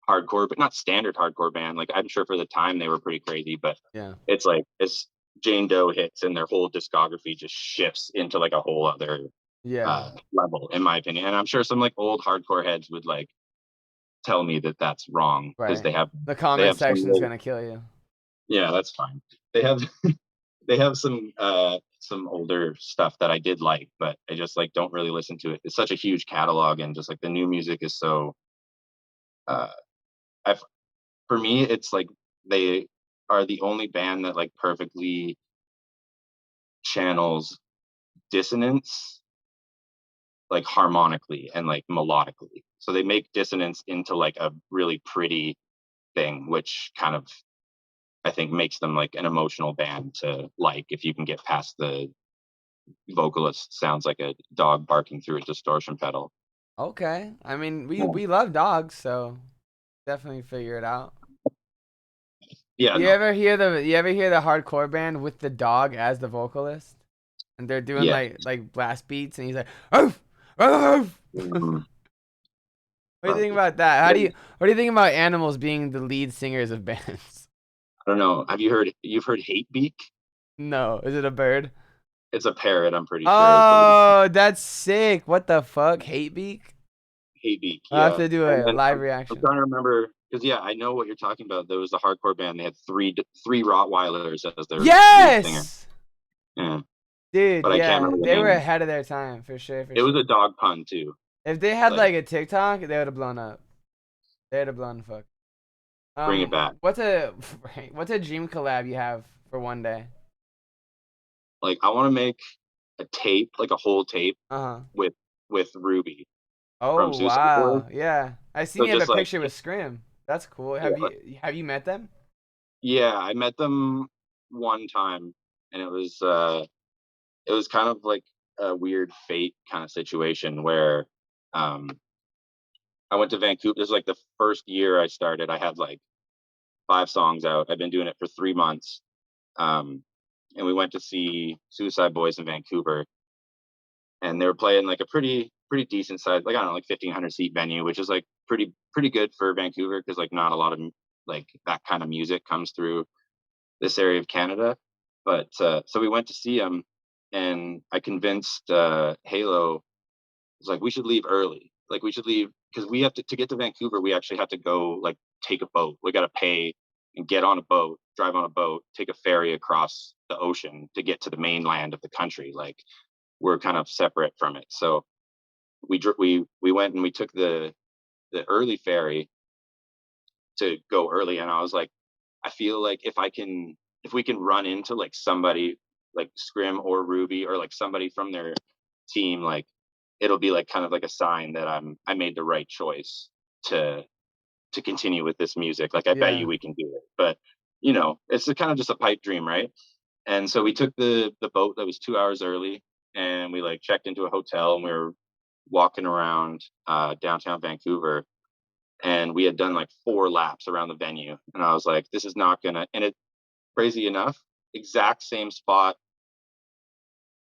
hardcore, but not standard hardcore band. Like I'm sure for the time they were pretty crazy, but Yeah. it's like as Jane Doe hits and their whole discography just shifts into like a whole other Yeah. level, in my opinion. And I'm sure some like old hardcore heads would like tell me that that's wrong because Right. The they comment have some section's really, gonna kill you. yeah, that's fine. They have they have some older stuff that I did like, but I just like don't really listen to it. It's such a huge catalog, and just like the new music is so uh I for me, it's like they are the only band that like perfectly channels dissonance like harmonically and like melodically. So they make dissonance into like a really pretty thing, which kind of I think makes them like an emotional band to like if you can get past the vocalist sounds like a dog barking through a distortion pedal. Okay. I mean, we Yeah, we love dogs, so definitely figure it out. yeah, You no, ever hear the hardcore band with the dog as the vocalist? And they're doing yeah. like blast beats and he's like, "Oof! Oof!" Mm, What do you think about that? yeah, What do you think about animals being the lead singers of bands? I don't know. Have you heard you've heard Hate Beak? No, is it a bird? It's a parrot, I'm pretty sure. It's the Oh, that's sick. What the fuck? Hate beak? Hate Beak, I'll have yeah. to do And a then live I'm reaction. trying to remember because yeah, I know what you're talking about. There was a hardcore band. They had three Rottweilers as their lead singer. Yes! Yeah, Dude, but I can't yeah. remember the They were name. ahead of their time for sure, for It was sure. a dog pun too. If they had Like like a TikTok, they would have blown up. They'd have blown the fuck. bring it back. What's a what's a dream collab you have for one day? Like I want to make a tape, like a whole tape Uh-huh. with Ruby from Oh Suicide Boys. wow. Yeah. I seen So you have a just like picture with Scrim. That's cool. yeah, Have you met them? yeah, I met them one time, and it was kind of like a weird fate kind of situation where um I went to Vancouver. This is like the first year I started. I had like 5 songs out. I've been doing it for 3 months. Um, and we went to see Suicide Boys in Vancouver, and they were playing like a pretty decent size, like I don't know, like 1,500 seat venue, which is like pretty good for Vancouver because like not a lot of like that kind of music comes through this area of Canada. But so we went to see them, and I convinced Halo was like, we should leave early. Like we should leave because we have to get to Vancouver. We actually have to go like take a boat. We got to pay and get on a boat, drive on a boat, take a ferry across the ocean to get to the mainland of the country. Like we're kind of separate from it. So we went and we took the early ferry to go early, and I was like, I feel like if we can run into like somebody like Scrim or Ruby or like somebody from their team, like it'll be like kind of like a sign that I made the right choice to continue with this music. Like I bet Yeah. you we can do it. But it's a kind of just a pipe dream, right? And so we took the boat that was 2 hours early, and we like checked into a hotel, and we were walking around downtown Vancouver, and we had done like 4 laps around the venue, and I was like, this is not gonna. And it, crazy enough, exact same spot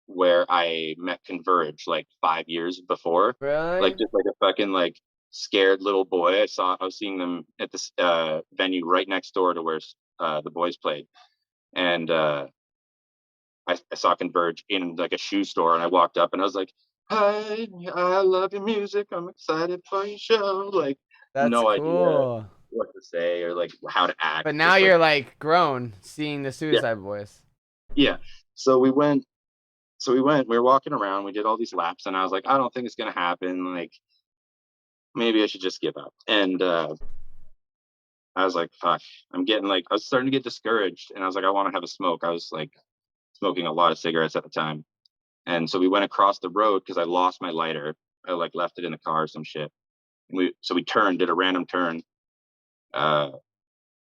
where I met Converge like 5 years before, like Really? just like a fucking like scared little boy. I was seeing them at this venue right next door to where the boys played, and I saw Converge in like a shoe store, and I walked up and I was like, "Hi, I love your music. I'm excited for your show." Like, That's no idea cool. what to say or like how to But act. now Just like, you're like grown seeing the yeah, Suicide Boys. yeah. So we went. We were walking around. We did all these laps, and I was like, I don't think it's gonna happen. Like, maybe I should just give up. And I was like, fuck, I'm getting like, I was starting to get discouraged, and I was like, I want to have a smoke. I was like smoking a lot of cigarettes at the time, and so we went across the road because I lost my lighter. I like left it in the car or some shit. We turned, did a random turn, uh,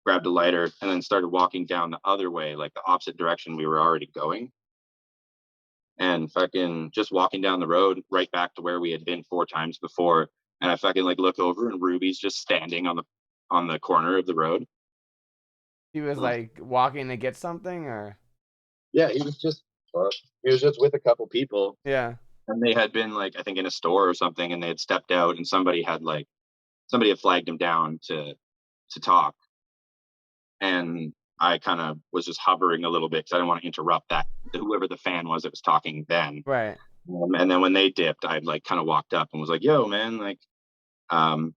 grabbed a lighter, and then started walking down the other way, like the opposite direction we were already going. And fucking just walking down the road right back to where we had been 4 times before. And I fucking like look over and Ruby's just standing on the corner of the road. He was like walking to get something, or Yeah, he was just with a couple people, yeah. and they had been like I think in a store or something, and they had stepped out, and somebody had flagged him down to talk, and I kind of was just hovering a little bit because I didn't want to interrupt that whoever the fan was that was talking then. Right. And then when they dipped, I like kind of walked up and was like, "Yo, man, like, um,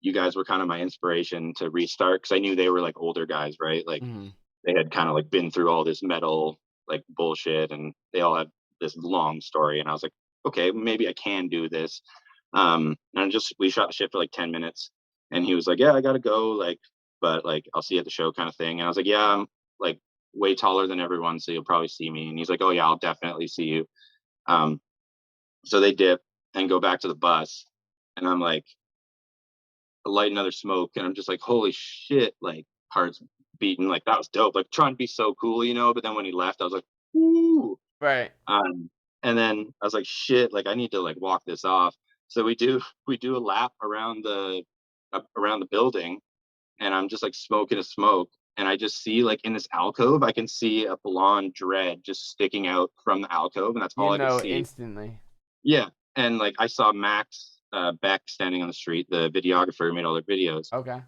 you guys were kind of my inspiration to restart because I knew they were like older guys, right? Like Mm-hmm. they had kind of like been through all this metal like bullshit, and they all had this long story. And I was like, okay, maybe I can do this. And just we shot the shit for like 10 minutes, and he was like, yeah, I gotta go, like, but like I'll see you at the show, kind of thing. And I was like, yeah, I'm like way taller than everyone, so you'll probably see me. And he's like, oh yeah, I'll definitely see you. Um, so they dip and go back to the bus, and I'm like, light another smoke, and I'm just like, holy shit, like heart's beating, like that was dope, like trying to be so cool, you know. But then when he left, I was like, ooh. Right. And then I was like, shit, like I need to like walk this off. So we do a lap around the building, and I'm just like smoking a smoke, and I just see like in this alcove, I can see a blonde dread just sticking out from the alcove, and that's You all I could know see. instantly. Yeah, and like I saw Max Beck standing on the street, the videographer who made all their videos. Okay.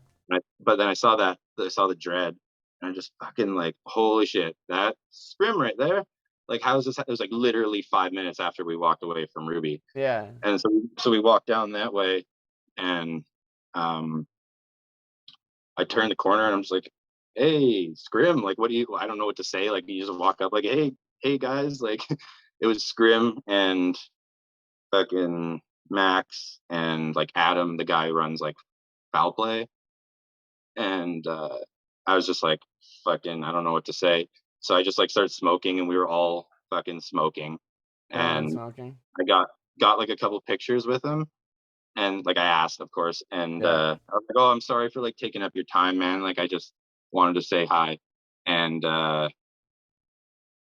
But then I saw the dread, and I'm just fucking like, holy shit, that scrim right there. Like, how is this? It was like literally 5 minutes after we walked away from Ruby, Yeah. and so we walked down that way, and um, I turned the corner, and I'm just like, hey, scrim, like, what do you? I don't know what to say. Like, you just walk up, like, hey guys, like, it was scrim and fucking Max and like Adam, the guy who runs like foul play. And I was just like, fucking, I don't know what to say. So I just like started smoking, and we were all fucking smoking. Everyone And smoking. I got like a couple pictures with him, and like I asked, of course, and Yeah. I was like, oh, I'm sorry for like taking up your time, man. Like I just wanted to say hi. And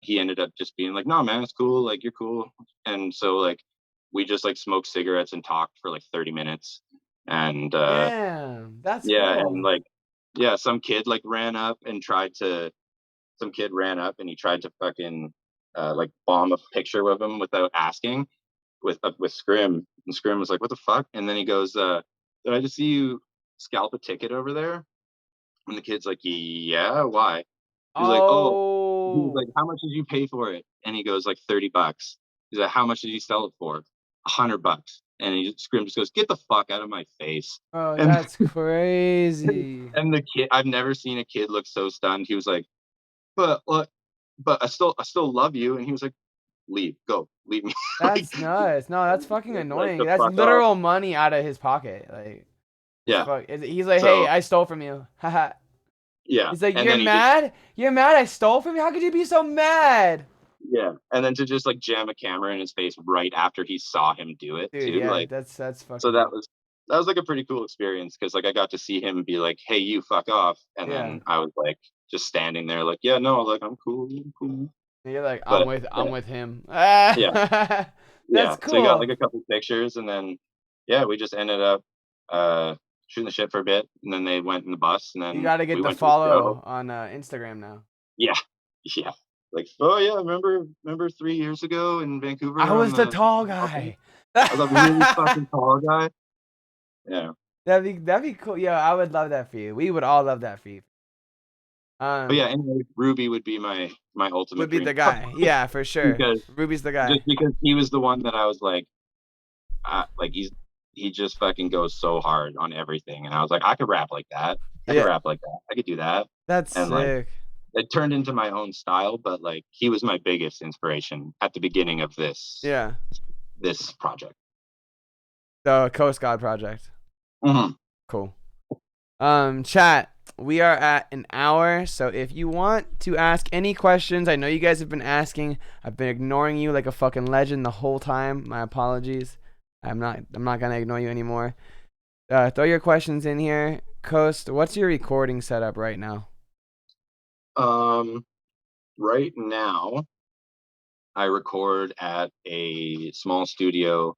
he ended up just being like, no, man, it's cool. Like you're cool. And so like we just like smoked cigarettes and talked for like 30 minutes. And Damn, that's yeah, and cool. like yeah, some kid ran up and he tried to fucking like bomb a picture of him without asking with Scrim. And Scrim was like, what the fuck? And then he goes, did I just see you scalp a ticket over there? And the kid's like, yeah, why? He's like, oh, he was like, Oh, how much did you pay for it? And he goes like $30. He's like, how much did you sell it for? $100. And he Scrim just goes, get the fuck out of my face. oh, And that's crazy. and the kid, I've never seen a kid look so stunned. He was like, but what? But I still love you. And he was like, leave, go, leave me. Like, That's nuts. No, that's fucking like annoying. the That's fuck off. literal money out of his pocket. Like, it's Yeah. fuck. He's like, hey, So I stole from you. Haha. yeah, He's like, and you're then he just mad? You're mad I stole from you? How could you be so mad? yeah, and then to just like jam a camera in his face right after he saw him do it Dude, too, yeah, like that's so fucking that was like a pretty cool experience because like I got to see him be like, hey, you fuck off, and yeah. then I was like just standing there like, yeah, no, like I'm cool, And you're like, but I'm with him. yeah, That's yeah. So we got like cool. a couple pictures, and then yeah, we just ended up uh shooting the shit for a bit, and then they went in the bus, and You then gotta get we the went to the show. follow on Instagram now. Yeah, yeah. Like, oh yeah, remember 3 years ago in I Vancouver on was the the tall balcony? guy. I was a really fucking tall guy. Yeah. That'd be cool. Yo, I would love that for you. We would all love that for you. But yeah, Um, anyway, Ruby would be my would ultimate be dream the guy. Yeah, for sure. because Ruby's the just guy. because he was the one that I was like he just fucking goes so hard on everything, and I was like, I could rap like that. I could Yeah, rap like that. I could do that. that's And like sick. it turned into my own style, but like he was my biggest inspiration at the beginning of Yeah, this project. the Coast God project. Mhm. Cool. Chat. we are at an hour, so if you want to ask any questions, I know you guys have been asking. I've been ignoring you like a fucking legend the whole time. My apologies. I'm not gonna ignore you anymore. Throw your questions in here. Coast, what's your recording setup right now? Right now I record at a small studio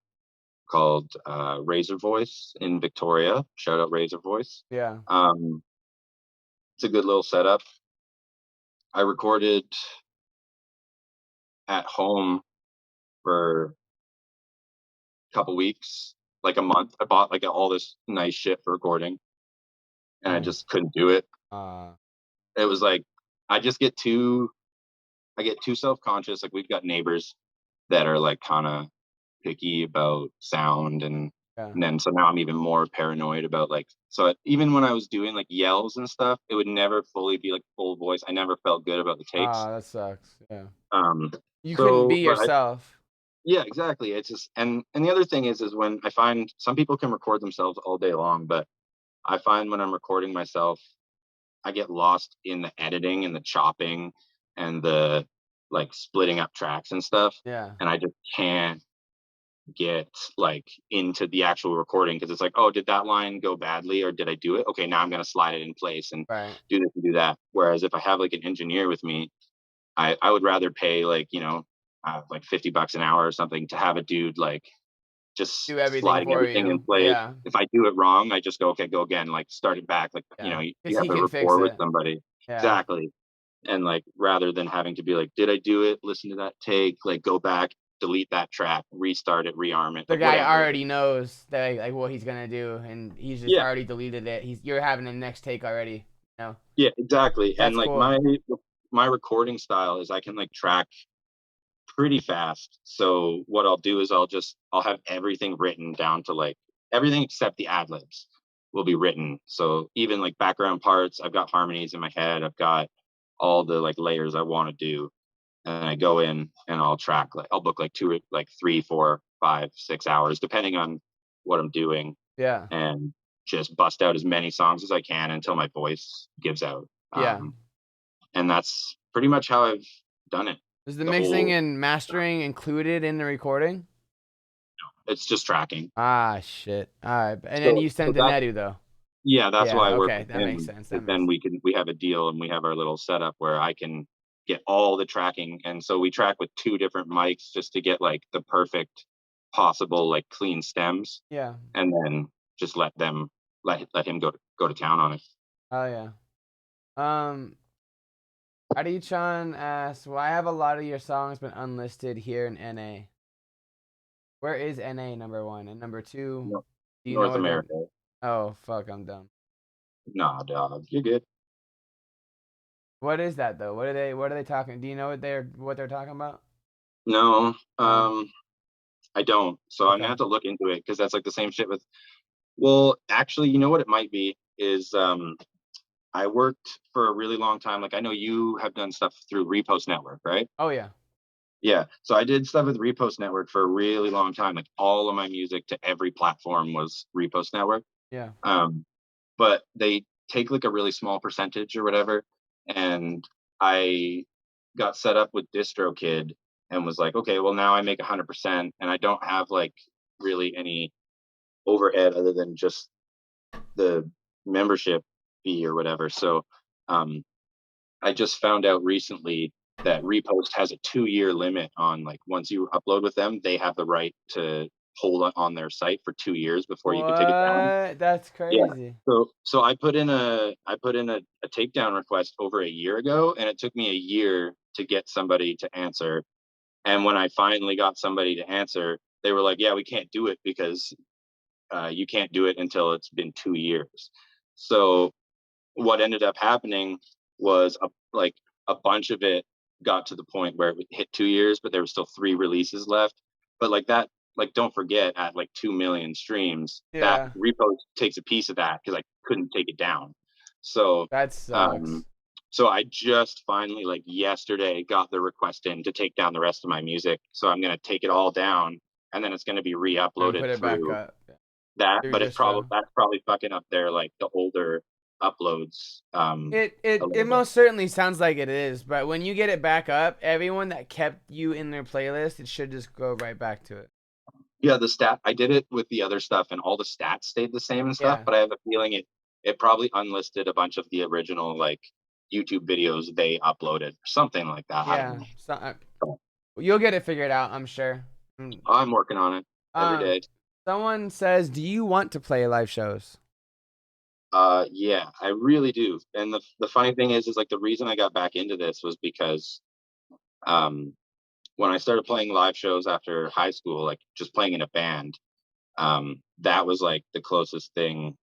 called Razor Voice in Victoria. Shout out Razor Voice. Yeah. Um, it's a good little setup. I recorded at home for a couple weeks, like a month. I bought like all this nice shit for recording, and I Nice. just couldn't do it. Uh, It was like I just get too I get too self-conscious. Like we've got neighbors that are like kind of picky about sound, yeah. and then so now I'm even more paranoid about like so even when I was doing like yells and stuff, it would never fully be like full voice. I never felt good about the takes. That sucks. Yeah. Um You couldn't be so but I yourself. yeah, exactly. It's just and the other thing is when I find some people can record themselves all day long, but I find when I'm recording myself, I get lost in the editing and the chopping and the like splitting up tracks and stuff, Yeah. and I just can't get like into the actual recording because it's like, oh, did that line go badly or did I do it? Okay, now I'm gonna slide it in place and Right. do this and do that. Whereas if I have like an engineer with me, I would rather pay like like $50 an hour or something to have a dude like just Do everything sliding for everything in you. place. Yeah. If I do it wrong, I just go, okay, go again, like start it back. Like, Yeah. you Because have he a can fix rapport with it. somebody. Yeah. Exactly. And like rather than having to be like, did I do it? Listen to that take, like go back, delete that track, restart it, rearm it, The like guy whatever. already knows that like what he's gonna do, and he's just Yeah, already deleted it. You're having the next take already. No, yeah, exactly. And that's like cool. my recording style is I can like track pretty fast. So what I'll do is I'll have everything written down to like everything except the ad libs will be written. So even like background parts, I've got harmonies in my head. I've got all the like layers I want to do, and I go in and I'll track like I'll book like like 3, 4, 5, 6 hours depending on what I'm doing, Yeah. and just bust out as many songs as I can until my voice gives out. Yeah. And that's pretty much how I've done it. Is the The mixing whole and mastering included in the recording? It's just tracking. Ah, shit. All right, and then So you so send to that Nedu though. yeah, that's why Yeah. I work Okay, with that makes him sense. That because makes then sense. we have a deal and we have our little setup where I can get all the tracking, and so we track with two different mics just to get like the perfect possible like clean stems, Yeah. and then just let him go to town on it. Oh yeah. Um, Adi-chan asks, "Why have a lot of your songs been unlisted here in NA? Where is NA number one and number two? No, Do you know North what they're? America. Oh fuck, I'm dumb. Nah, dog, you're good. What is that though? What are they talking? Do you know what they're talking about? No, No. I don't. So I'm gonna Okay. have to look into it because that's like the same shit with. Well, actually, you know what it might be is I worked for a really long time. Like I know you have done stuff through Repost Network, right? Oh yeah. Yeah. So I did stuff with Repost Network for a really long time. Like all of my music to every platform was Repost Network. Yeah. Um, but they take like a really small percentage or whatever. And I got set up with DistroKid and was like, okay, well now I make 100% and I don't have like really any overhead other than just the membership fee or whatever. So um, I just found out recently that Repost has a 2-year limit on like once you upload with them, they have the right to hold it on their site for 2 years before you can take it down. What? That's Yeah. crazy. So I put in a takedown request over a year ago, and it took me a year to get somebody to answer. And when I finally got somebody to answer, they were like, "Yeah, we can't do it because you can't do it until it's been 2 years." So what ended up happening was like a bunch of it got to the point where it hit 2 years, but there were still 3 releases left. But like that, like don't forget at like 2 million streams, that Yeah. repo takes a piece of that because I couldn't take it down. So That um sucks. so I just finally like yesterday got the request in to take down the rest of my music. So I'm gonna take it all down and then it's gonna be And re-uploaded put it back through up. that, Through but distro. that's probably fucking up there like the older uploads. It most certainly sounds like it is, but when you get it back up, everyone that kept you in their playlist, it should just go right back to it. Yeah, the stat, I did it with the other stuff and all the stats stayed the same and stuff, Yeah. but I have a feeling it probably unlisted a bunch of the original like YouTube videos they uploaded, something like that. I don't Yeah. know. So, you'll get it figured out, I'm sure. I'm working on it every day. Someone says, "Do you want to play live shows?" Yeah, I really do. And the funny thing is like the reason I got back into this was because um when I started playing live shows after high school, like just playing in a band, that was like the closest thing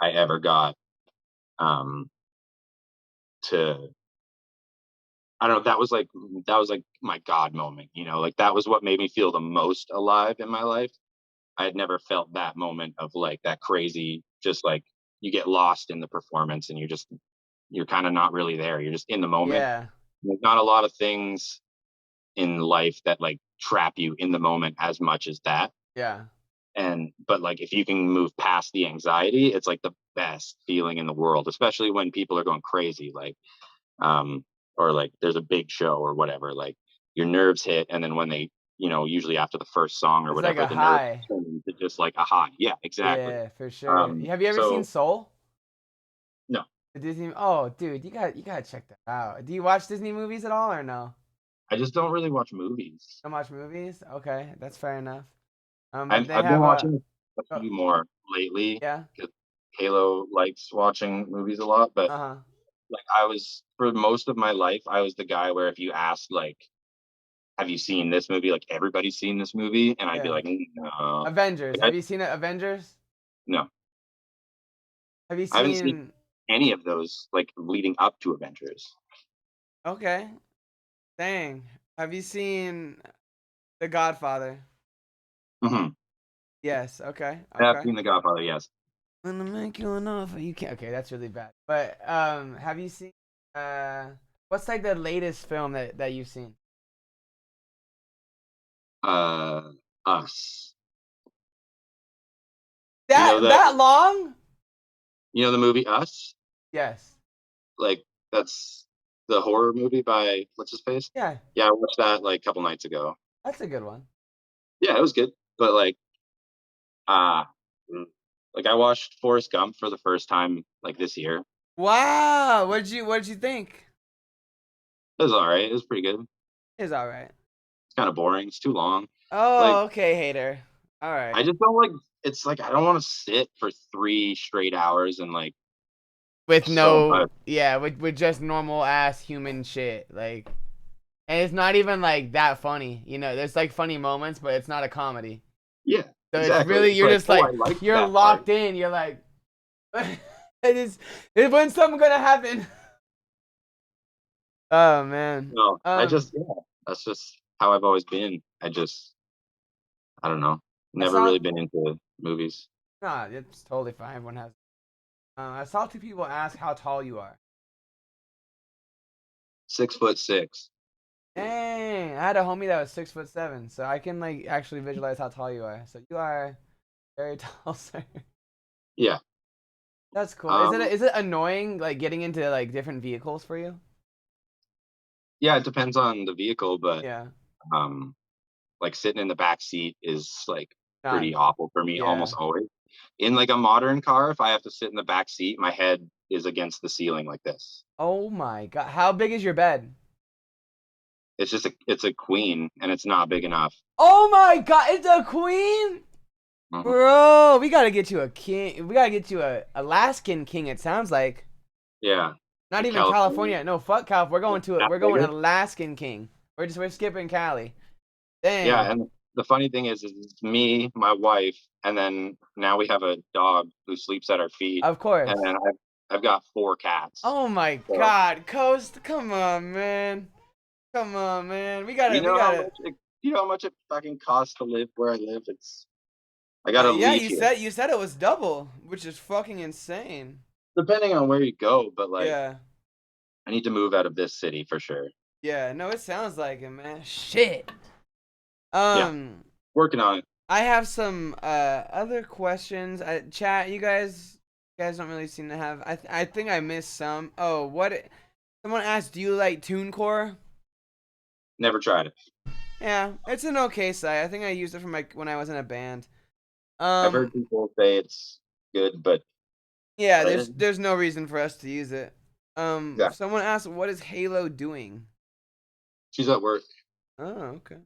I ever got um to, I don't know, that was like my God moment, you know, like that was what made me feel the most alive in my life. I had never felt that moment of like that crazy, just like you get lost in the performance and you're kind of not really there. You're just in the moment. Yeah. There's not a lot of things in life that like trap you in the moment as much as that. Yeah. And but like if you can move past the anxiety, it's like the best feeling in the world, especially when people are going crazy, like um or like there's a big show or whatever, like your nerves hit, and then when they, you know, usually after the first song or It's like whatever, a the nerves high. turn into just like a high. Yeah, exactly. Yeah, for sure. Have you ever seen So Soul? no, The Disney. Oh, dude, you gotta check that out. Do you watch Disney movies at all or no? I just don't really watch movies. Don't watch movies? Okay, that's fair enough. But I've they been have a. watching a Oh, few more lately yeah. because Halo likes watching movies a lot, but Uh huh. like I was for most of my life, I was the guy where if you asked like, "Have you seen this movie?" Like everybody's seen this movie, and I'd be Yeah. like, "No." Avengers. Like Have you seen it? Avengers? no, Have you I haven't seen seen? any of those like leading up to Avengers. Okay. Dang. Have you seen The Godfather? Hmm. Yes. Okay. I have Okay. seen The Godfather, yes. Gonna make you an offer you can't. Okay, that's really bad. But have you seen uh, what's like the latest film that you've seen? Uh, Us. You know That long? the movie Us? Yes. Like that's the horror movie by what's his face? Yeah, Yeah, I watched that like a couple nights ago. that's a good one. Yeah, it was good, but like uh mm, like I watched Forrest Gump for the first time like this year. Wow. What did you think? It was all right. It was pretty good. It's all right. It's kind of boring. It's too long. Like Oh, okay, hater. All right. I just don't like. It's like I don't want to sit for 3 straight hours and like With so no, much. yeah, with just normal ass human shit, like, and it's not even like that funny. You know, there's like funny moments, but it's not a comedy. Yeah, So it's exactly. really It's you're like, just oh, I like liked you're that part. locked in. You're like, when's something gonna happen? Oh man. No, yeah, that's just how I've always been. I don't know. I Never saw really been into movies. nah, it's totally fine. Everyone has. I saw two people ask how tall you are. 6'6". Dang, I had a homie that was 6'7", so I can like actually visualize how tall you are. So you are very tall, sir. Yeah. That's cool. Um. Is it annoying like getting into like different vehicles for you? Yeah, it depends on the vehicle, but Yeah. um, like sitting in the back seat is like Not. pretty awful for me almost Yeah. always. In like a modern car, if I have to sit in the back seat, my head is against the ceiling like this. Oh my god. How big is your bed? It's a queen and it's not big enough. Oh my god, it's a queen? Mhm. Bro, we gotta get you a king. We gotta get you a Alaskan king. It sounds like Yeah, not like even California. California. No, fuck Cal. We're going to it. That We're going bigger. Alaskan king. We're skipping Cali. Yeah, Dang. and the funny thing is it's me, my wife, and then now we have a dog who sleeps at our feet, Of and course. then I've got 4 cats. Oh my So god, Coast. Come on, man. Come on, man. you We know how gotta. much it fucking costs to live where I live. I gotta Yeah, leave here. you said it was double, which is fucking insane. Depending on where you go, but like Yeah. I need to move out of this city for sure. Yeah, no, it sounds like it, man. Shit. Yeah, Um, working on it. I have some other questions. Chat, you guys You guys don't really seem to have. I think I missed some. Oh, what? Someone asked, do you like TuneCore? Never tried it. Yeah, it's an okay site. I think I used it for when I was in a band. I've heard people say it's good, but Yeah, uh, there's no reason for us to use it. yeah, Someone asked, what is Halo doing? she's at work. Oh, okay.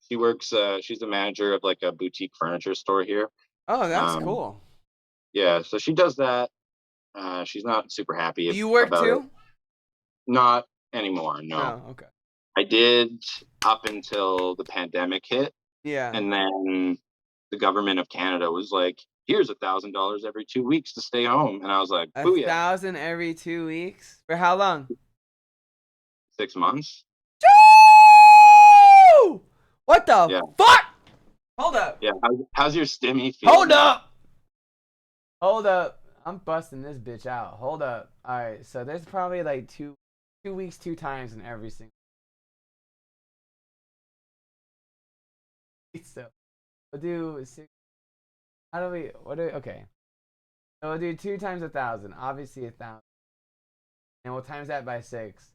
She works. She's the manager of like a boutique furniture store here. Oh, that's Um, cool. yeah, so she does that. She's not super happy Do you work about it. too? Not anymore. No, Oh, okay. I did up until the pandemic hit, Yeah. and then the government of Canada was like, "Here's $1,000 every 2 weeks to stay home," and I was like, A "Booyah!" thousand every 2 weeks? For how long? 6 months. Choo! What the Yeah, fuck? Hold up. yeah. How's your stimmy Hold feeling? up. Hold up. I'm busting this bitch out. Hold up. Alright, so there's probably like 2 weeks, 2 times in every single. So we'll do 6. How do we, okay. So we'll do 2 times 1,000. Obviously 1,000. And we'll times that by 6.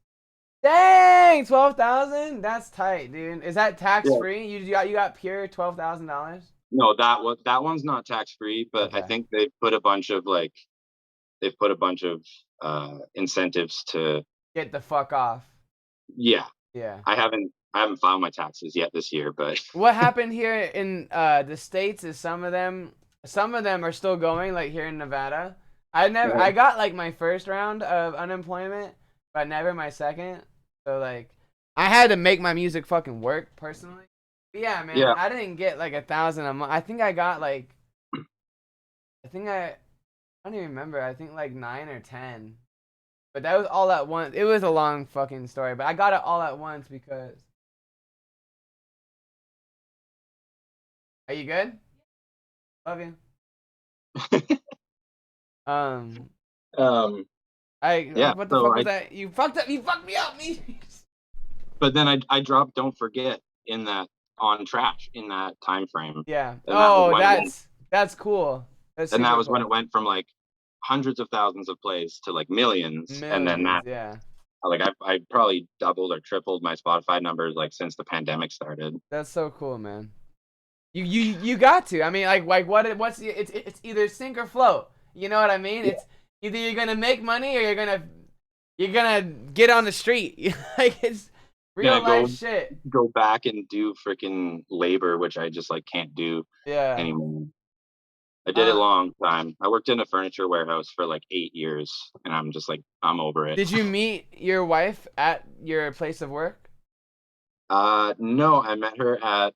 Dang! 12,000? That's tight, dude. Is that tax Yeah. free? You got pure $12,000? No, that one's not tax free, but I Okay. think they've put a bunch of incentives to. Get the fuck off. Yeah, Yeah. I haven't filed my taxes yet this year, but What happened here in the States is some of them are still going, like here in Nevada. I got like my first round of unemployment, but never my second. So like I had to make my music fucking work personally. But yeah, man, yeah, I didn't get like 1,000 a month. I think I got like I don't even remember. I think like 9 or 10. But that was all at once. It was a long fucking story, but I got it all at once because. Are you good? Love you. Um, um, I yeah. what the So fuck was that? You fucked up. You fucked me up, me. but then I dropped "Don't Forget" in that on trash in that time frame, Yeah. and that was Oh, when it went, that's cool. That's and that super was when it cool. went from like hundreds of thousands of plays to like millions, and then Millions. that Yeah. like I probably doubled or tripled my Spotify numbers like since the pandemic started. That's so cool, man. You got to. I mean, like it's either sink or float. You know what I mean? Yeah. It's either you're gonna make money or you're gonna get on the street. Like it's real Gonna life shit. go back and do freaking labor, which I just like can't do Yeah. anymore. I did it a Uh, long time. I worked in a furniture warehouse for like 8 years, and I'm just like I'm over it. did you meet your wife at your place of work? No,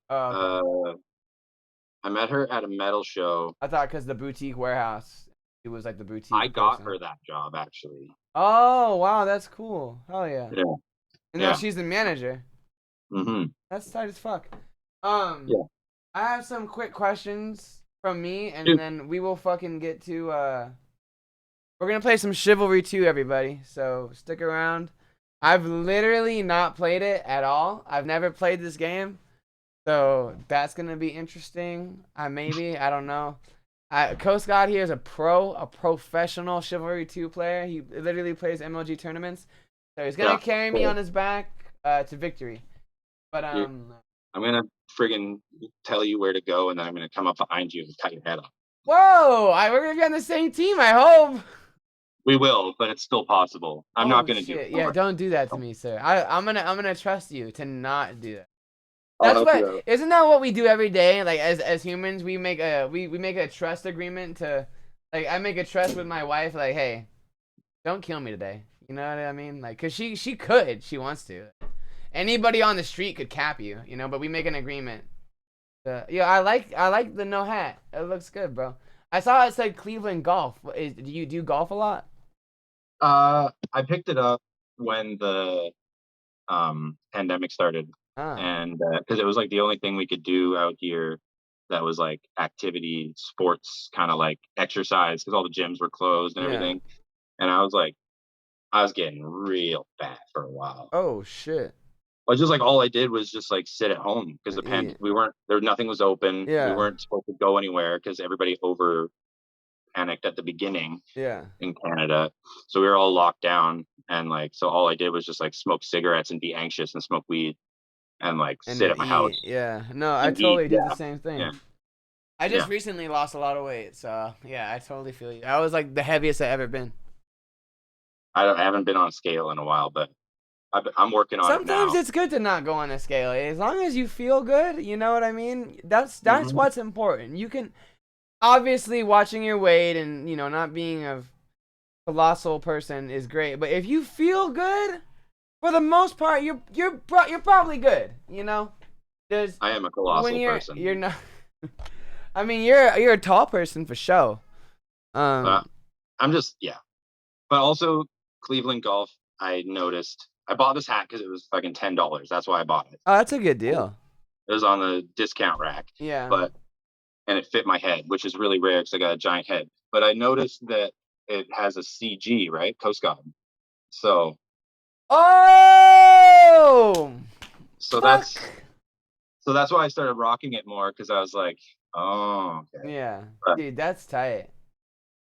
Oh, okay. I met her at a metal show. I thought because the boutique warehouse, it was like the I boutique got person. her that job actually. Oh, wow, that's cool. Hell yeah. Yeah, And now yeah. she's the manager. Mhm. That's tight as fuck. Um, Yeah. I have some quick questions from me, and Dude, then we will fucking get to we're gonna play some Chivalry 2, everybody. So stick around. I've literally not played it at all. I've never played this game. So that's gonna be interesting. I don't know. CAUSTIC here is a professional Chivalry 2 player. He literally plays MLG tournaments. So he's gonna yeah. carry me Cool. on his back to victory. But Dude, I'm gonna friggin' tell you where to go, and then I'm gonna come up behind you and cut your head off. whoa, we're gonna be on the same team, I hope. We will, but it's still possible. I'm not Oh gonna do it. shit. Don't Yeah, worry. don't do that to Don't- me, sir. I'm gonna trust you to not do that. I'll That's help you what out. isn't that what we do every day? Like as humans, we make a trust agreement to like I make a trust with my wife, like, hey, don't kill me today. You know what I mean? Like, cause she could, she wants to. Anybody on the street could cap you, you know, but we make an agreement. Yeah, I like the no hat. It looks good, bro. I saw it said Cleveland Golf. Do you do golf a lot? I picked it up when the pandemic started, Ah, and because it was like the only thing we could do out here that was like activity, sports, kind of like exercise, because all the gyms were closed and yeah. everything. And I was getting real fat for a while. Oh shit. Well, just like all I did was just like sit at home because Yeah. we weren't there. Nothing was open. We Yeah. weren't supposed to go anywhere because everybody over panicked at the beginning Yeah. in Canada. So we were all locked down, and like, so all I did was just like smoke cigarettes and be anxious and smoke weed and like And sit then at my eat. house Yeah. No, I and eat. totally did the Yeah, same yeah, thing. I just yeah. recently lost a lot of weight, so yeah, I totally feel you. I was like the heaviest I ever been. I haven't been on a scale in a while, but I'm working on it Sometimes now. it's good to not go on a scale. As long as you feel good, you know what I mean? That's Hmm. what's important. You can obviously watching your weight and, not being a colossal person is great, but if you feel good, for the most part, you're probably good, There's I am a when colossal person, you're not I mean, you're a tall person for sure. but Um I'm just, yeah. But also Cleveland Golf, I noticed I bought this hat because it was fucking $10. That's why I bought it. oh, that's a good deal. It was on the discount rack, Yeah. but and it fit my head, which is really rare because I got a giant head. But I noticed that it has a CG, right? Coast Guard. So Oh! so Fuck. that's why I started rocking it more because I was like, oh, okay. Yeah. But Dude, that's tight.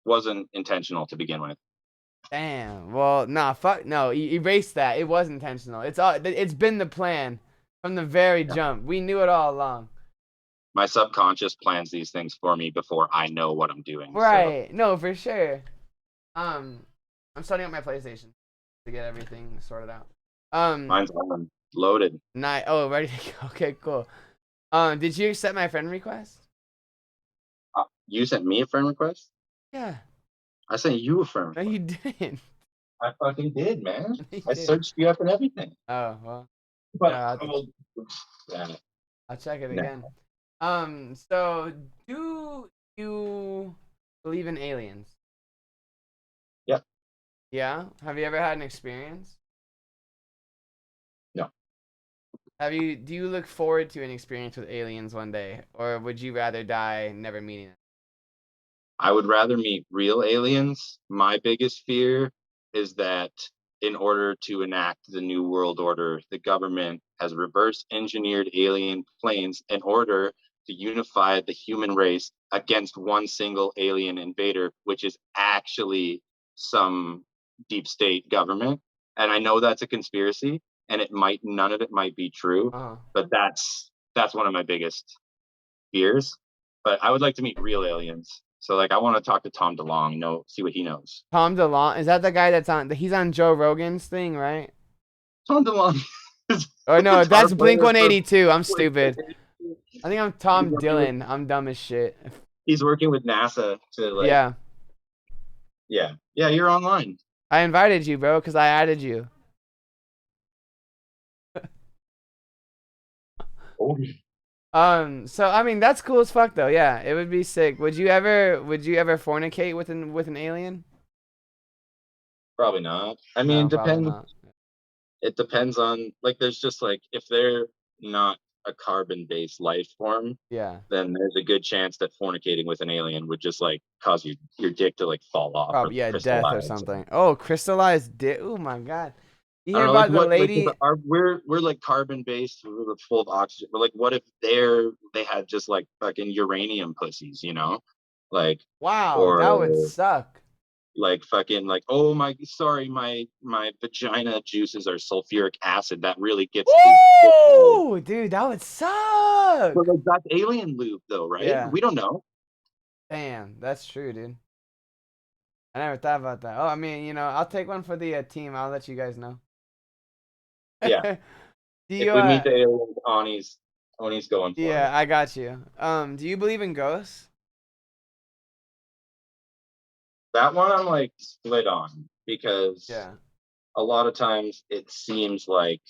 wasn't intentional to begin with. Damn. Well, nah, fuck no. Erase that. It was intentional. It's been the plan from the very Yeah. jump. We knew it all along. My subconscious plans these things for me before I know what I'm doing. So Right. No, for sure. Um I'm starting up my PlayStation to get everything sorted out. mine's on loaded. Oh, ready to go. Okay, cool. Did you accept my friend request? You sent me a friend request? Yeah. I sent you a friend No, you request. didn't. I fucking did, man. No, you I didn't. searched you up and everything. Oh, well. But Yeah, yeah, I'll check it no. again. So do you believe in aliens? Yep. Yeah? Have you ever had an experience? No. Do you look forward to an experience with aliens one day? Or would you rather die never meeting them? I would rather meet real aliens. My biggest fear is that in order to enact the New World Order, the government has reverse engineered alien planes in order to unify the human race against one single alien invader, which is actually some deep state government. And I know that's a conspiracy, and none of it might be true, Uh-huh. but that's one of my biggest fears. But I would like to meet real aliens. So like I want to talk to Tom DeLonge, see what he knows. Tom DeLonge, is that the guy he's on Joe Rogan's thing, right? Tom DeLonge is Or the no, guitar that's Blink player for 182. I'm like, stupid. I think I'm he's Tom working with Dillon. I'm dumb as shit. he's working with NASA to like Yeah. yeah, you're online. I invited you, bro, because I added you. Oh, So I mean that's cool as fuck though. Yeah, it would be sick. Would you ever fornicate with an alien? probably not. I mean, No, probably not. it depends on like there's just like if they're not a carbon based life form, Yeah. then there's a good chance that fornicating with an alien would just like cause your dick to like fall off or Probably like yeah, death or crystallize. something. Oh, crystallized dick. Oh my god. You I hear don't know, like about the what, like if lady? we're like carbon based, we're full of oxygen. But like, what if they had just like fucking uranium pussies, like Wow, that would or suck. like fucking like oh my sorry my vagina juices are sulfuric acid that really gets the Woo, dude, that would but suck. like that's alien lube though, right? Yeah. We don't know. Damn, that's true, dude. I never thought about that. Oh, I mean, I'll take one for the team. I'll let you guys know. Yeah, Do if you we meet the aliens, Oni's going for it. Yeah, I got you. Do you believe in ghosts? That one I'm like split on because Yeah. a lot of times it seems like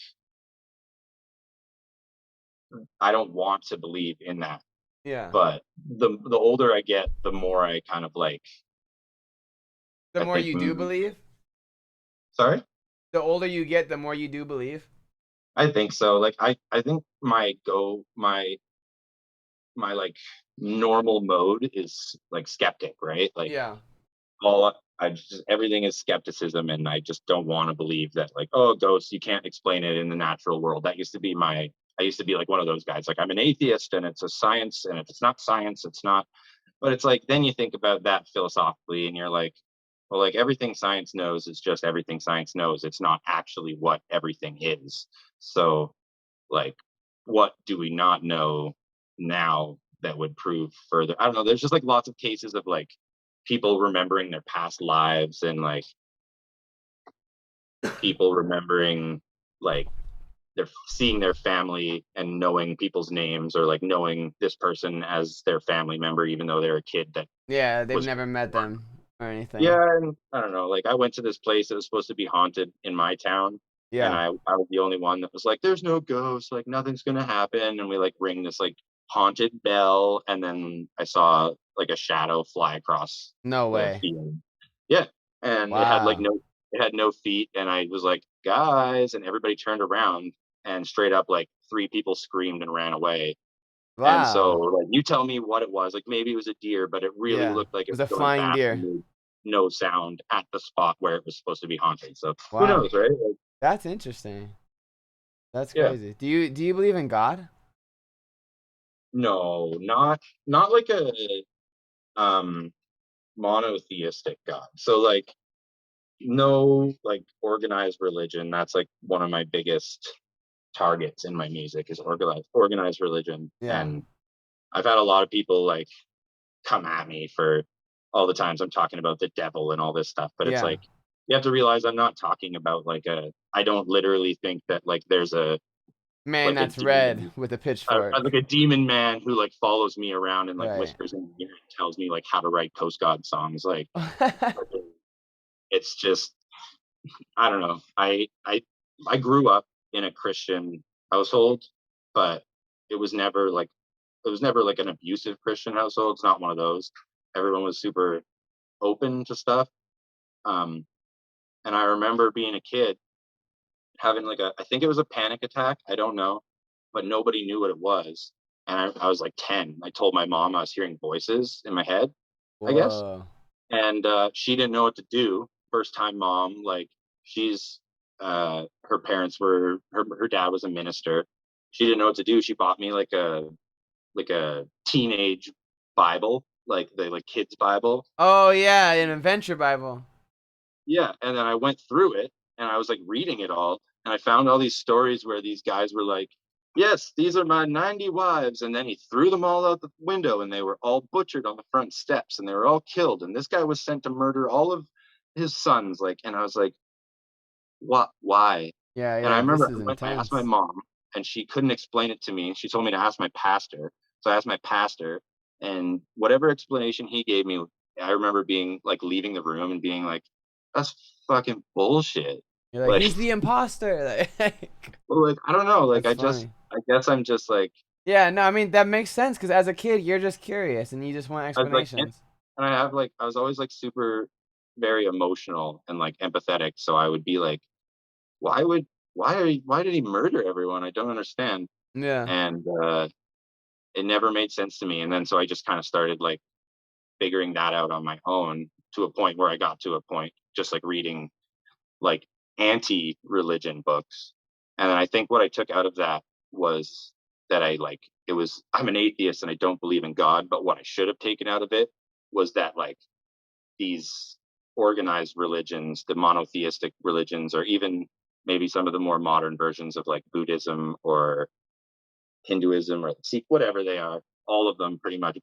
I don't want to believe in that. Yeah. But the older I get, the more I kind of like The I more think you do believe? sorry? The older you get, the more you do believe? I think so. Like I think my like normal mode is like skeptic, right? Like Yeah. all I just everything is skepticism and I just don't want to believe that like, oh, ghosts, you can't explain it in the natural world. That used to be I used to be like one of those guys. Like I'm an atheist and it's a science, and if it's not science, it's not But it's like then you think about that philosophically, and you're like, well, like everything science knows is just everything science knows. It's not actually what everything is. So, like, what do we not know now that would prove further? I don't know. There's just like lots of cases of like people remembering their past lives and like people remembering like they're seeing their family and knowing people's names or like knowing this person as their family member even though they're a kid that Yeah, they've was never met born. them or anything. Yeah, and I don't know, like I went to this place that was supposed to be haunted in my town, and Yeah. I was the only one that was like there's no ghosts, like nothing's gonna happen, and we like ring this like haunted bell, and then I saw like a shadow fly across No the way. field. Yeah, and Wow. it had no feet, and I was like guys, and everybody turned around, and straight up like three people screamed and ran away. And so, Wow. like, you tell me what it was. Like, maybe it was a deer, but it really Yeah. It looked like it was was a going flying fast and deer. made no sound at the spot where it was supposed to be haunted. So who Wow. knows, right? Like, That's interesting. That's yeah. crazy. Do you believe in God? No, not like a um monotheistic God. So like no like organized religion. That's like one of my biggest targets in my music is organized religion. Yeah. And I've had a lot of people like come at me for all the times I'm talking about the devil and all this stuff. But it's Yeah. like you have to realize I'm not talking about like a. I don't literally think that like there's a Man like a that's red demon, with a pitchfork. like a demon man who like follows me around and like Right. whispers in my ear and tells me like how to write Coast God songs. Like it's just I don't know. I grew up in a Christian household, but it was never like it was never like an abusive Christian household. It's not one of those. Everyone was super open to stuff. Um, and I remember being a kid having like I think it was a panic attack. I don't know, but nobody knew what it was. And I was like 10. I told my mom I was hearing voices in my head, I guess. Whoa. And she didn't know what to do. First time mom, like she's, her parents were, her dad was a minister. She didn't know what to do. She bought me like a teenage Bible, like the like kids Bible. Oh yeah, an adventure Bible. Yeah, and then I went through it and I was like reading it all and I found all these stories where these guys were like, "Yes, these are my 90 wives." And then he threw them all out the window and they were all butchered on the front steps and they were all killed and this guy was sent to murder all of his sons like and I was like, "What? Why?" Yeah, And you're I like, remember this is I asked my intense. mom and she couldn't explain it to me. She told me to ask my pastor. So I asked my pastor and whatever explanation he gave me, I remember being like leaving the room and being like, that's fucking bullshit. You're like, Like, he's the imposter. Like, well, like I don't know. Like that's funny. I guess I'm just like Yeah, no, I mean that makes sense because as a kid you're just curious and you just want I was like explanations. and I have like I was always like super very emotional and like empathetic. So I would be like, why would why did he murder everyone? I don't understand. Yeah. And it never made sense to me. And then so I just kind of started like figuring that out on my own to a point where I got to a point just like reading like anti-religion books. And I think what I took out of that was that I like it was I'm an atheist and I don't believe in God, but what I should have taken out of it was that like these organized religions, the monotheistic religions, or even maybe some of the more modern versions of like Buddhism or Hinduism or Sikh, whatever they are, all of them pretty much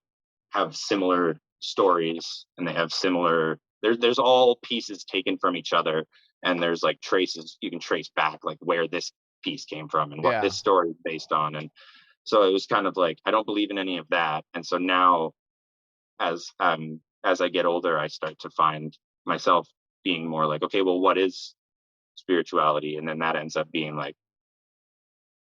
have similar stories and they have similar there's all pieces taken from each other and there's like traces you can trace back like where this piece came from and what Yeah. this story is based on and so it was kind of like I don't believe in any of that and so now as I get older I start to find myself being more like okay well what is spirituality and then that ends up being like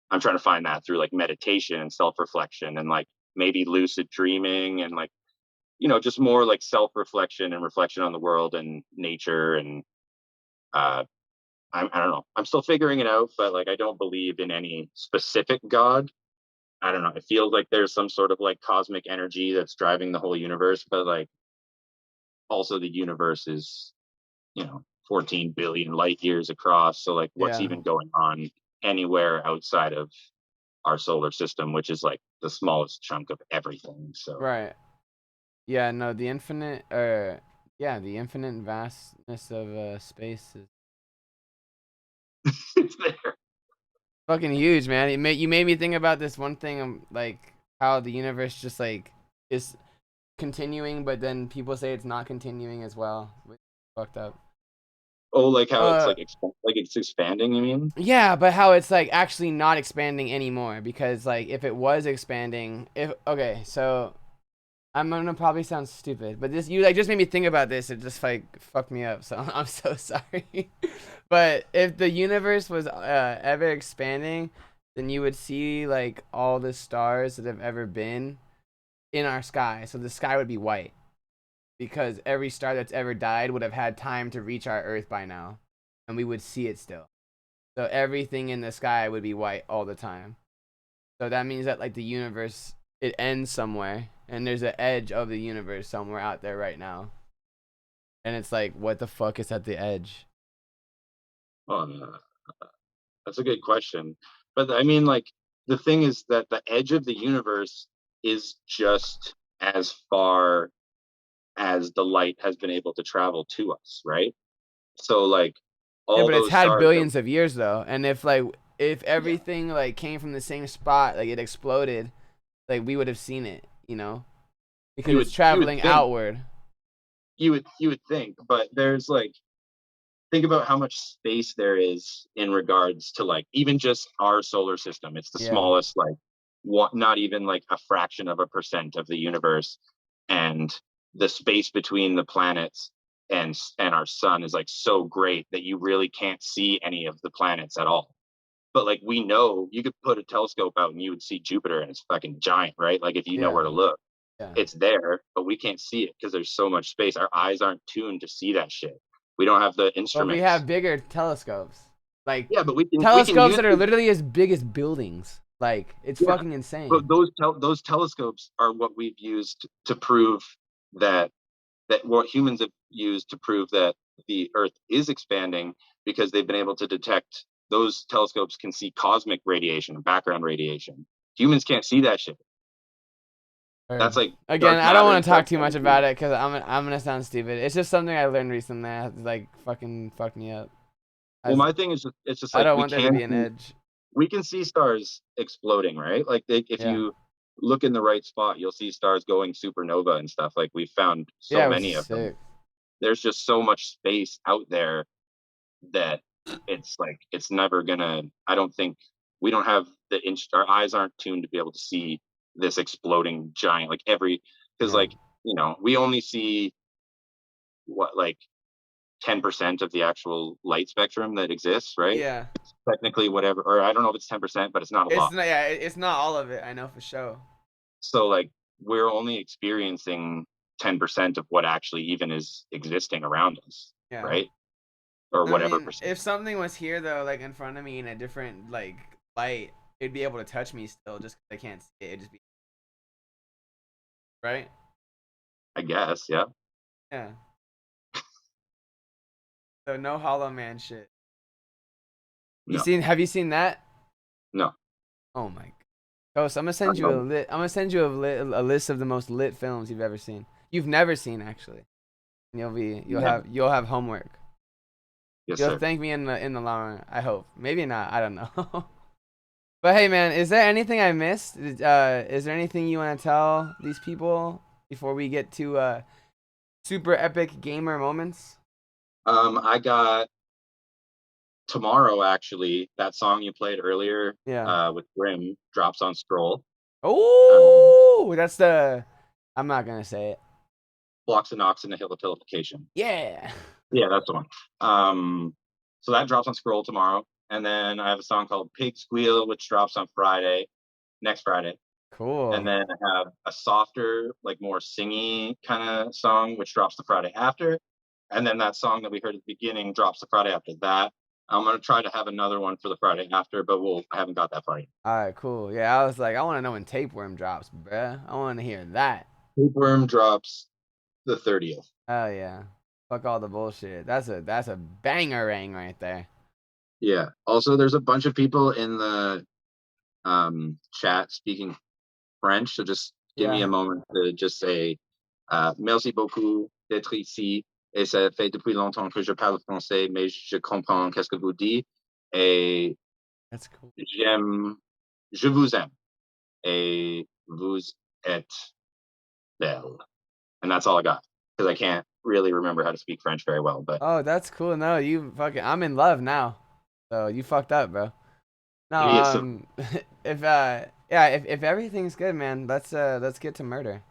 I'm trying to find that through like meditation and self-reflection and like maybe lucid dreaming and like just more like self-reflection and reflection on the world and nature and uh I don't know. I'm still figuring it out, but like I don't believe in any specific God. I don't know. It feels like there's some sort of like cosmic energy that's driving the whole universe, but like also the universe is, 14 billion light years across. So like what's Yeah. even going on anywhere outside of our solar system, which is like the smallest chunk of everything. So Right. Yeah, no, the infinite, the infinite vastness of space is It's there. fucking huge, man. You made me think about this one thing, like how the universe just like is continuing, but then people say it's not continuing as well. Which is fucked up. Oh, like how it's Uh, like like it's expanding, you mean? yeah, but how it's like actually not expanding anymore because like if it was expanding, if okay, so I'm gonna probably sound stupid, but this you like just made me think about this. It just like fucked me up. So I'm so sorry. But if the universe was ever expanding, then you would see like all the stars that have ever been in our sky. So the sky would be white because every star that's ever died would have had time to reach our Earth by now, and we would see it still. So everything in the sky would be white all the time. So that means that like the universe it ends somewhere and there's an edge of the universe somewhere out there right now. And it's like what the fuck is at the edge? Oh, no. That's a good question. But I mean, like, the thing is that the edge of the universe is just as far as the light has been able to travel to us, right? So, like, Yeah, all but it's those had stars that, billions of years though. And if yeah, everything like came from the same spot, like it exploded, like we would have seen it, Because it's you would traveling think, outward. you would think, but there's like, think about how much space there is in regards to like even just our solar system. It's the Yeah. smallest, like, what, not even like a fraction of a percent of the universe, and the space between the planets and our sun is like so great that you really can't see any of the planets at all. But like, we know you could put a telescope out and you would see Jupiter, and it's fucking giant, right? Like, if you know Yeah. where to look, Yeah. it's there, but we can't see it because there's so much space. Our eyes aren't tuned to see that shit. We don't have the But we instruments. have bigger telescopes. Like Yeah, but we can telescopes use that are the, literally as big as buildings. Like it's yeah, fucking but insane. those telescopes are what we've used to prove that what humans have used to prove that the Earth is expanding, because they've been able to detect, those telescopes can see cosmic radiation, background radiation. Humans can't see that shit. Or, That's like again, dark I don't matter and want to talk stuff. too much Energy. about it because I'm gonna sound stupid. It's just something I learned recently. That like fucking fucked me up. Well, As my thing is just, it's just I like don't want there to be an edge. we can see stars exploding, right? Like, if Yeah. you look in the right spot, you'll see stars going supernova and stuff. Like, we've found so Yeah, which is many of them. sick. There's just so much space out there that it's like, it's never gonna. I don't think we don't have our eyes aren't tuned to be able to see this exploding giant, like, every, because Yeah. like, we only see what, like, 10% of the actual light spectrum that exists, right? Yeah. Technically, whatever, or I don't know if it's 10%, but it's not a It's lot. not. Yeah. It's not all of it. I know for sure. So like, we're only experiencing 10% of what actually even is existing around us, Yeah. right? Or I whatever mean, percent. if something was here though, like in front of me in a different like light, it'd be able to touch me still, just 'cause I can't see it. It'd just be right. I guess, yeah. Yeah. So no Hollow Man shit. You No, seen? Have you seen that? no, Oh my. Ghost, I'm gonna I send don't you a know. lit. I'm gonna send you a list of the most lit films you've ever seen. You've never seen actually. And Yeah, you'll have homework. yes, You'll sir. thank me in the long run. I hope. Maybe not. I don't know. But hey, man, is there anything I missed? Is there anything you want to tell these people before we get to super epic gamer moments? I got tomorrow, actually, that song you played earlier, Yeah. with Grim, drops on Scroll. Um, Oh, that's the. I'm not gonna say it. Blocks and Knocks and the Habilitation. Yeah. Yeah, that's the one. Um, so that drops on Scroll tomorrow. And then I have a song called Pig Squeal, which drops on Friday, next Friday. And Cool. then I have a softer, like, more singy kind of song, which drops the Friday after. And then that song that we heard at the beginning drops the Friday after that. I'm gonna try to have another one for the Friday after, but I haven't got that far yet. All right, cool. Yeah, I was like, I want to know when Tapeworm drops, bruh. I want to hear that. Bookworm drops the 30th. Oh yeah. Fuck all the bullshit. That's a bangerang right there. Yeah. Also, there's a bunch of people in the chat speaking French, so just give me a Yeah. moment to just say Merci beaucoup d'être ici. Et ça fait depuis longtemps que je parle français, mais je comprends qu'est-ce que vous dites. Et That's cool. je vous aime. Et vous êtes belle. And that's all I got. Because I can't really remember how to speak French very well. But Oh, that's cool. No, you fucking, I'm in love now. So you fucked up, bro. No, it's if yeah, if everything's good, man, let's get to murder.